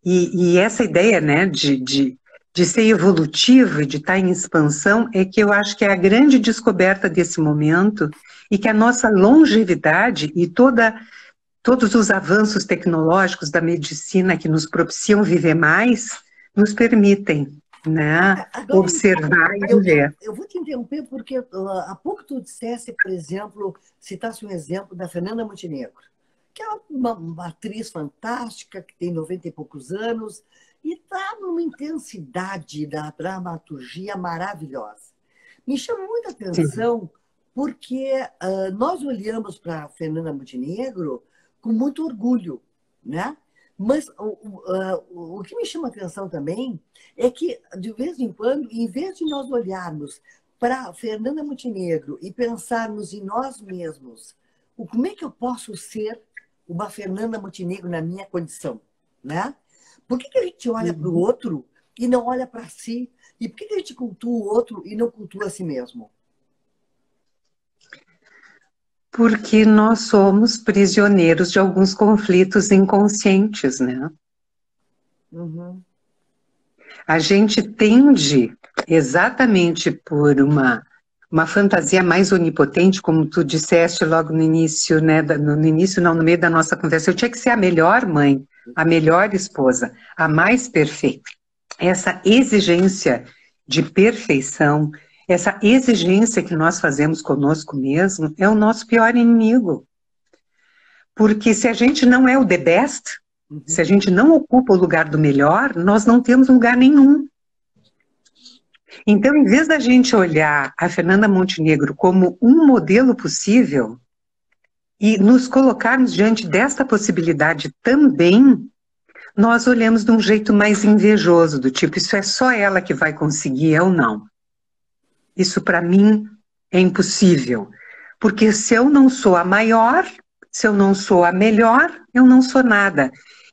E essa ideia, né, de ser evolutivo e de estar em expansão é que eu acho que é a grande descoberta desse momento e que a nossa longevidade e todos os avanços tecnológicos da medicina que nos propiciam viver mais, nos permitem, né, Agora, observar e viver. eu vou te interromper porque há pouco tu disseste, por exemplo, citasse um exemplo da Fernanda Montenegro, que é uma atriz fantástica, que tem 90 e poucos anos, e está numa intensidade da dramaturgia maravilhosa. Me chama muita atenção porque nós olhamos para Fernanda Montenegro com muito orgulho, né? Mas o que me chama a atenção também é que, de vez em quando, em vez de nós olharmos para Fernanda Montenegro e pensarmos em nós mesmos, como é que eu posso ser uma Fernanda Montenegro na minha condição, né? Por que a gente olha para o outro e não olha para si? E por que a gente cultua o outro e não cultua a si mesmo? Porque nós somos prisioneiros de alguns conflitos inconscientes, né? A gente tende, exatamente por uma fantasia mais onipotente, como tu disseste logo no início, né? No início, não, no meio da nossa conversa, eu tinha que ser a melhor mãe, a melhor esposa, a mais perfeita. Essa exigência de perfeição, essa exigência que nós fazemos conosco mesmo, é o nosso pior inimigo. Porque se a gente não é o the best, se a gente não ocupa o lugar do melhor, nós não temos lugar nenhum. Então, em vez da gente olhar a Fernanda Montenegro como um modelo possível e nos colocarmos diante desta possibilidade também, nós olhamos de um jeito mais invejoso, do tipo, isso é só ela que vai conseguir, eu não. Isso para mim é impossível, porque se eu não sou a maior, se eu não sou a melhor, eu não sou nada.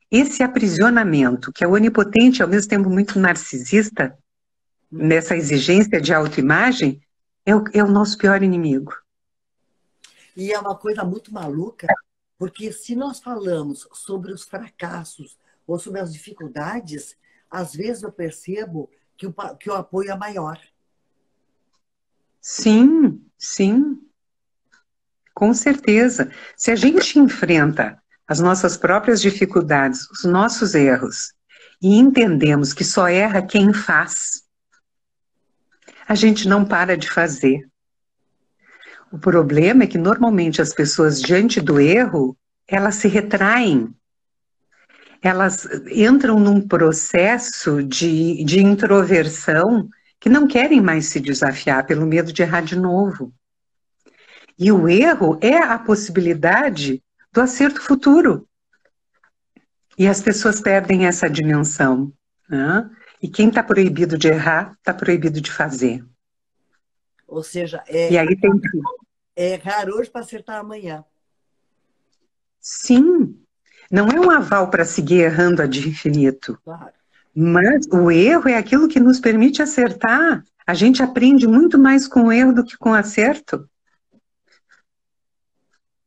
Esse aprisionamento, que é onipotente e ao mesmo tempo muito narcisista, nessa exigência de autoimagem, é o nosso pior inimigo. E é uma coisa muito maluca, porque se nós falamos sobre os fracassos ou sobre as dificuldades, às vezes eu percebo que o apoio é maior. Sim, sim. Com certeza. Se a gente enfrenta as nossas próprias dificuldades, os nossos erros, e entendemos que só erra quem faz, a gente não para de fazer. O problema é que normalmente as pessoas, diante do erro, elas se retraem. Elas entram num processo de introversão que não querem mais se desafiar pelo medo de errar de novo. E o erro é a possibilidade do acerto futuro. E as pessoas perdem essa dimensão, né? E quem está proibido de errar, está proibido de fazer. Ou seja, E aí tem que... é errar hoje para acertar amanhã. Sim, não é um aval para seguir errando ad infinito. Claro. Mas o erro é aquilo que nos permite acertar. A gente aprende muito mais com o erro do que com o acerto.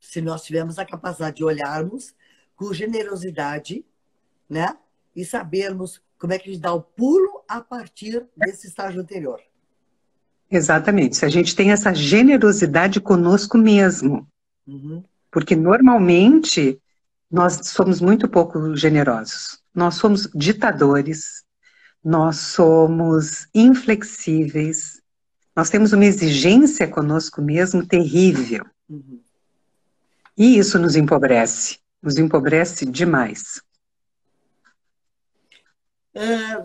Se nós tivermos a capacidade de olharmos com generosidade, né? E sabermos como é que a gente dá o pulo a partir desse estágio anterior. Exatamente. Se a gente tem essa generosidade conosco mesmo. Uhum. Porque normalmente nós somos muito pouco generosos. Nós somos ditadores, nós somos inflexíveis, nós temos uma exigência conosco mesmo terrível. Uhum. E isso nos empobrece demais.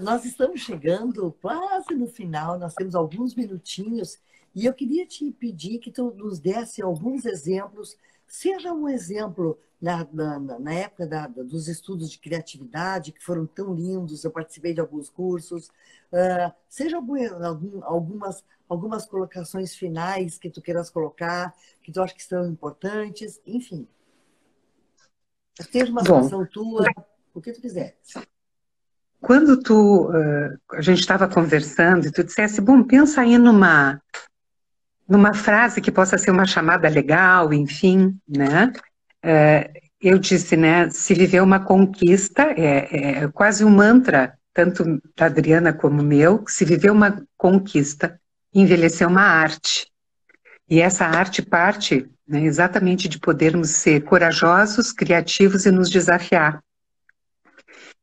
Nós estamos chegando quase no final, nós temos alguns minutinhos, e eu queria te pedir que tu nos desse alguns exemplos, seja um exemplo na época dos estudos de criatividade, que foram tão lindos, eu participei de alguns cursos, seja algumas colocações finais que tu queiras colocar, que tu acha que são importantes, enfim. Seja uma situação tua, o que tu quiser. Quando a gente estava conversando e tu dissesse, bom, pensa aí numa frase que possa ser uma chamada legal, enfim, né? Eu disse, né, se viver uma conquista, é quase um mantra, tanto da Adriana como meu, se viver uma conquista, envelhecer uma arte. E essa arte parte, né, exatamente de podermos ser corajosos, criativos e nos desafiar.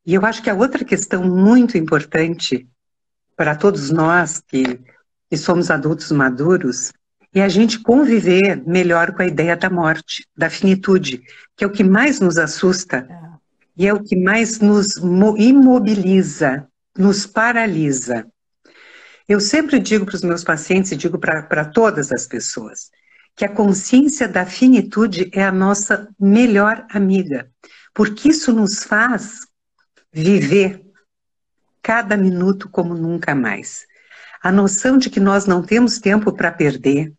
E eu acho que a outra questão muito importante para todos nós que somos adultos maduros é a gente conviver melhor com a ideia da morte, da finitude, que é o que mais nos assusta e é o que mais nos imobiliza, nos paralisa. Eu sempre digo para os meus pacientes e digo para todas as pessoas que a consciência da finitude é a nossa melhor amiga, porque isso nos faz viver cada minuto como nunca mais. A noção de que nós não temos tempo para perder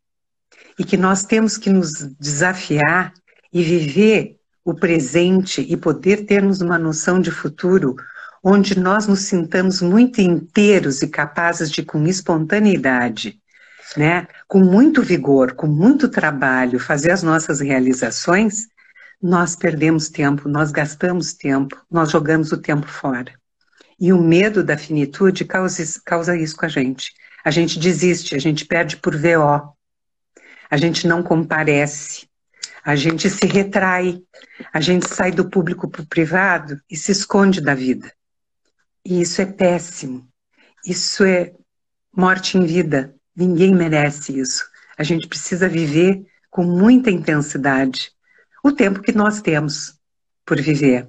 e que nós temos que nos desafiar e viver o presente e poder termos uma noção de futuro onde nós nos sintamos muito inteiros e capazes de, com espontaneidade, né, com muito vigor, com muito trabalho, fazer as nossas realizações, nós perdemos tempo, nós gastamos tempo, nós jogamos o tempo fora. E o medo da finitude causa isso com a gente. A gente desiste, a gente perde por VO, a gente não comparece, a gente se retrai, a gente sai do público para o privado e se esconde da vida. E isso é péssimo, isso é morte em vida, ninguém merece isso. A gente precisa viver com muita intensidade o tempo que nós temos por viver,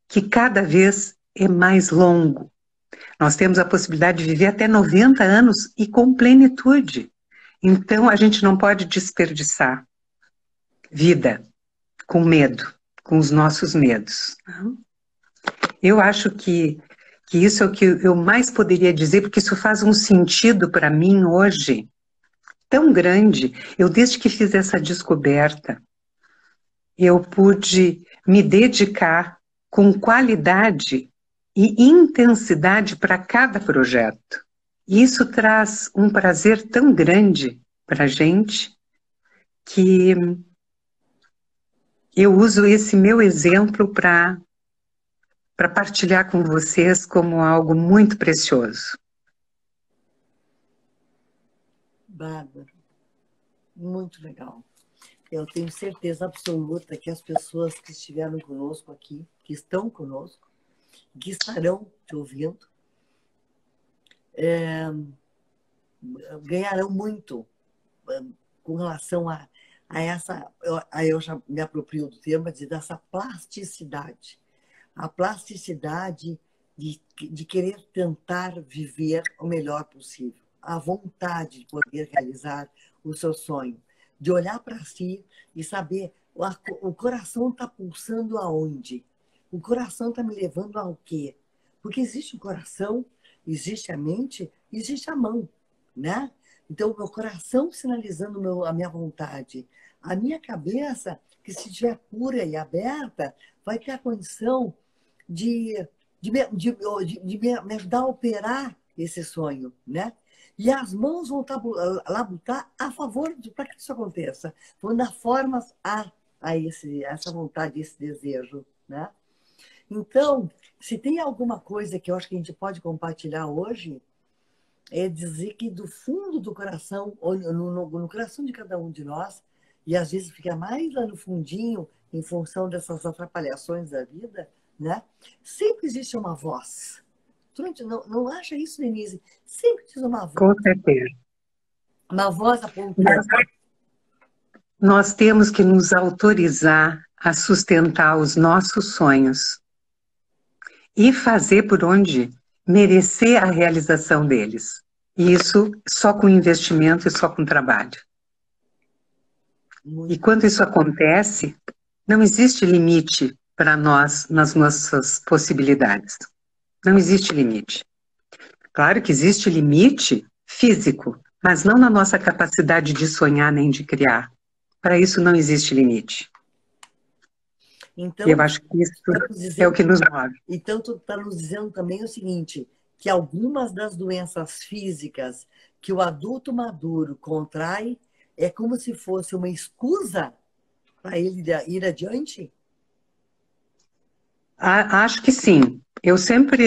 que cada vez é mais longo. Nós temos a possibilidade de viver até 90 anos e com plenitude. Então, a gente não pode desperdiçar vida com medo, com os nossos medos. Eu acho que isso é o que eu mais poderia dizer, porque isso faz um sentido para mim hoje tão grande. Eu, desde que fiz essa descoberta, eu pude me dedicar com qualidade e intensidade para cada projeto. E isso traz um prazer tão grande para a gente que eu uso esse meu exemplo para partilhar com vocês como algo muito precioso. Bárbara, muito legal. Eu tenho certeza absoluta que as pessoas que estiveram conosco aqui, que estão conosco, que estarão te ouvindo, ganharão muito com relação a essa. Eu já me aproprio do termo, dessa plasticidade. A plasticidade de querer tentar viver o melhor possível. A vontade de poder realizar o seu sonho. De olhar para si e saber o coração está pulsando aonde? O coração está me levando ao quê? Porque existe o coração, existe a mente, existe a mão, né? Então, o meu coração sinalizando a minha vontade. A minha cabeça, que se estiver pura e aberta, vai ter a condição de me ajudar a operar esse sonho, né? E as mãos vão labutar a favor para que isso aconteça. Vão dar formas a essa vontade, esse desejo, né? Então, se tem alguma coisa que eu acho que a gente pode compartilhar hoje, é dizer que do fundo do coração, ou no coração de cada um de nós, e às vezes fica mais lá no fundinho, em função dessas atrapalhações da vida, né? Sempre existe uma voz. Tu não acha isso, Denise? Sempre existe uma voz. Com certeza. Uma voz apontando. Nós temos que nos autorizar a sustentar os nossos sonhos e fazer por onde merecer a realização deles. E isso só com investimento e só com trabalho. E quando isso acontece, não existe limite para nós nas nossas possibilidades. Não existe limite. Claro que existe limite físico, mas não na nossa capacidade de sonhar nem de criar. Para isso não existe limite. Então, eu acho que isso é o que nos move. Então, tu está nos dizendo também o seguinte, que algumas das doenças físicas que o adulto maduro contrai é como se fosse uma escusa para ele ir adiante? Acho que sim.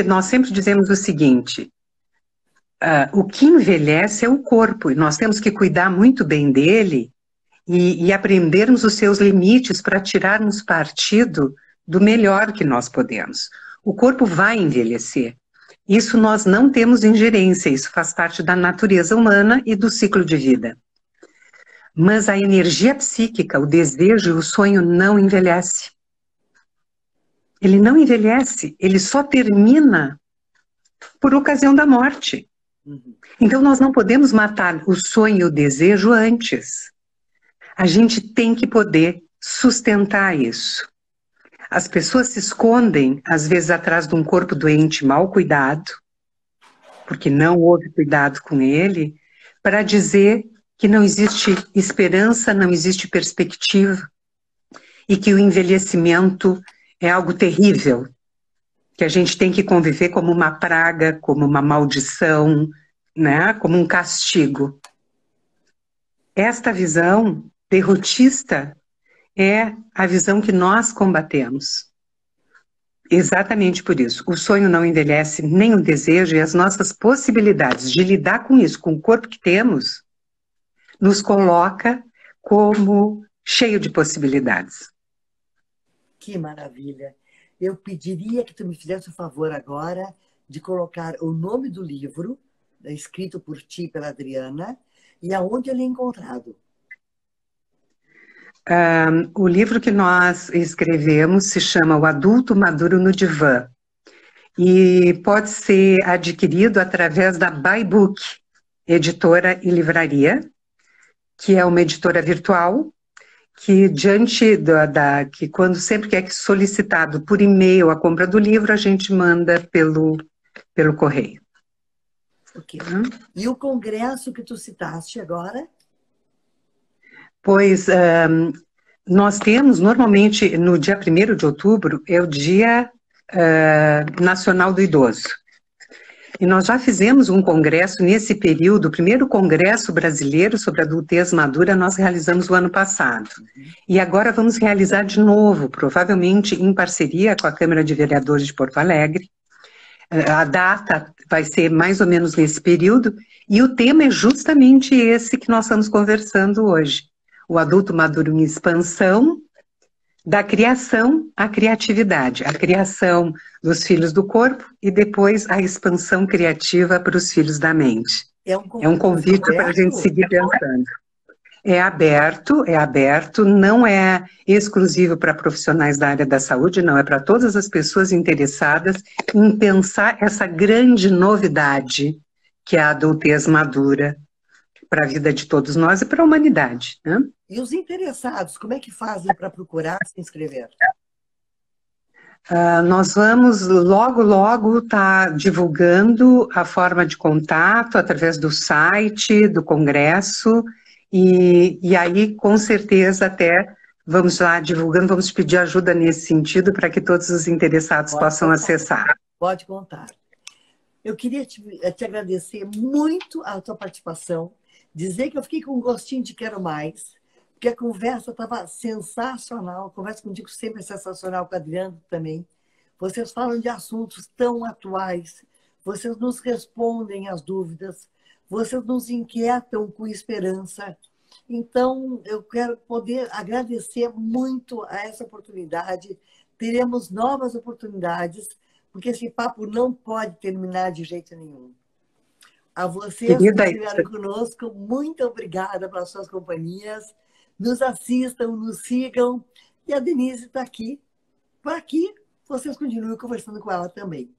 Nós sempre dizemos o seguinte, o que envelhece é o corpo, e nós temos que cuidar muito bem dele e aprendermos os seus limites para tirarmos partido do melhor que nós podemos. O corpo vai envelhecer. Isso nós não temos ingerência, isso faz parte da natureza humana e do ciclo de vida. Mas a energia psíquica, o desejo e o sonho não envelhece. Ele não envelhece, ele só termina por ocasião da morte. Então nós não podemos matar o sonho e o desejo antes. A gente tem que poder sustentar isso. As pessoas se escondem, às vezes, atrás de um corpo doente mal cuidado, porque não houve cuidado com ele, para dizer que não existe esperança, não existe perspectiva, e que o envelhecimento é algo terrível, que a gente tem que conviver como uma praga, como uma maldição, né? Como um castigo. Esta visão derrotista é a visão que nós combatemos. Exatamente por isso. O sonho não envelhece, nem o desejo, e as nossas possibilidades de lidar com isso, com o corpo que temos, nos coloca como cheio de possibilidades. Que maravilha! Eu pediria que tu me fizesse o favor agora de colocar o nome do livro, escrito por ti e pela Adriana, e aonde ele é encontrado. O livro que nós escrevemos se chama O Adulto Maduro no Divã e pode ser adquirido através da ByBook, editora e livraria, que é uma editora virtual, que que quando sempre que é solicitado por e-mail a compra do livro, a gente manda pelo correio. Ok. E o congresso que tu citaste agora? Pois, nós temos, normalmente, no dia 1º de outubro, é o Dia Nacional do Idoso. E nós já fizemos um congresso nesse período, o primeiro congresso brasileiro sobre adultez madura nós realizamos o ano passado. E agora vamos realizar de novo, provavelmente em parceria com a Câmara de Vereadores de Porto Alegre. A data vai ser mais ou menos nesse período, e o tema é justamente esse que nós estamos conversando hoje. o adulto maduro em expansão, da criação à criatividade, a criação dos filhos do corpo e depois a expansão criativa para os filhos da mente. É um convite para a gente seguir pensando. É aberto, não é exclusivo para profissionais da área da saúde, não, é para todas as pessoas interessadas em pensar essa grande novidade que é a adultez madura para a vida de todos nós e para a humanidade, né? E os interessados, como é que fazem para procurar se inscrever? Nós vamos logo estar divulgando a forma de contato através do site, do congresso, e aí com certeza até vamos lá divulgando, vamos pedir ajuda nesse sentido para que todos os interessados possam acessar. Pode contar. Eu queria te agradecer muito a tua participação, dizer que eu fiquei com um gostinho de quero mais, porque a conversa estava sensacional, a conversa contigo sempre é sensacional, com o Adriano também. Vocês falam de assuntos tão atuais, vocês nos respondem às dúvidas, vocês nos inquietam com esperança. Então, eu quero poder agradecer muito a essa oportunidade. Teremos novas oportunidades, porque esse papo não pode terminar de jeito nenhum. A vocês que estiveram conosco, muito obrigada pelas suas companhias. Nos assistam, nos sigam. E a Denise está aqui. Por aqui, vocês continuem conversando com ela também.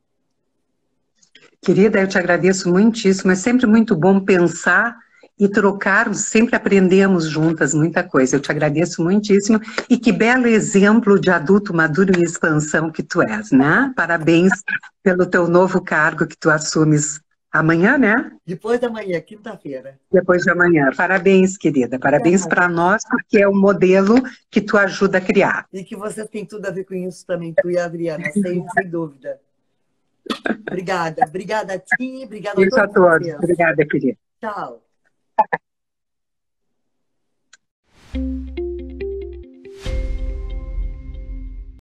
Querida, eu te agradeço muitíssimo. É sempre muito bom pensar e trocar. Sempre aprendemos juntas muita coisa. Eu te agradeço muitíssimo. E que belo exemplo de adulto maduro em expansão que tu és, né? Parabéns pelo teu novo cargo que tu assumes amanhã, né? Depois da manhã, quinta-feira. Depois de amanhã. Parabéns, querida. Parabéns para nós, porque é o modelo que tu ajuda a criar. E que você tem tudo a ver com isso também, tu e a Adriana, sem dúvida. Obrigada. Obrigada a ti, obrigada a todos. Obrigada, querida. Tchau.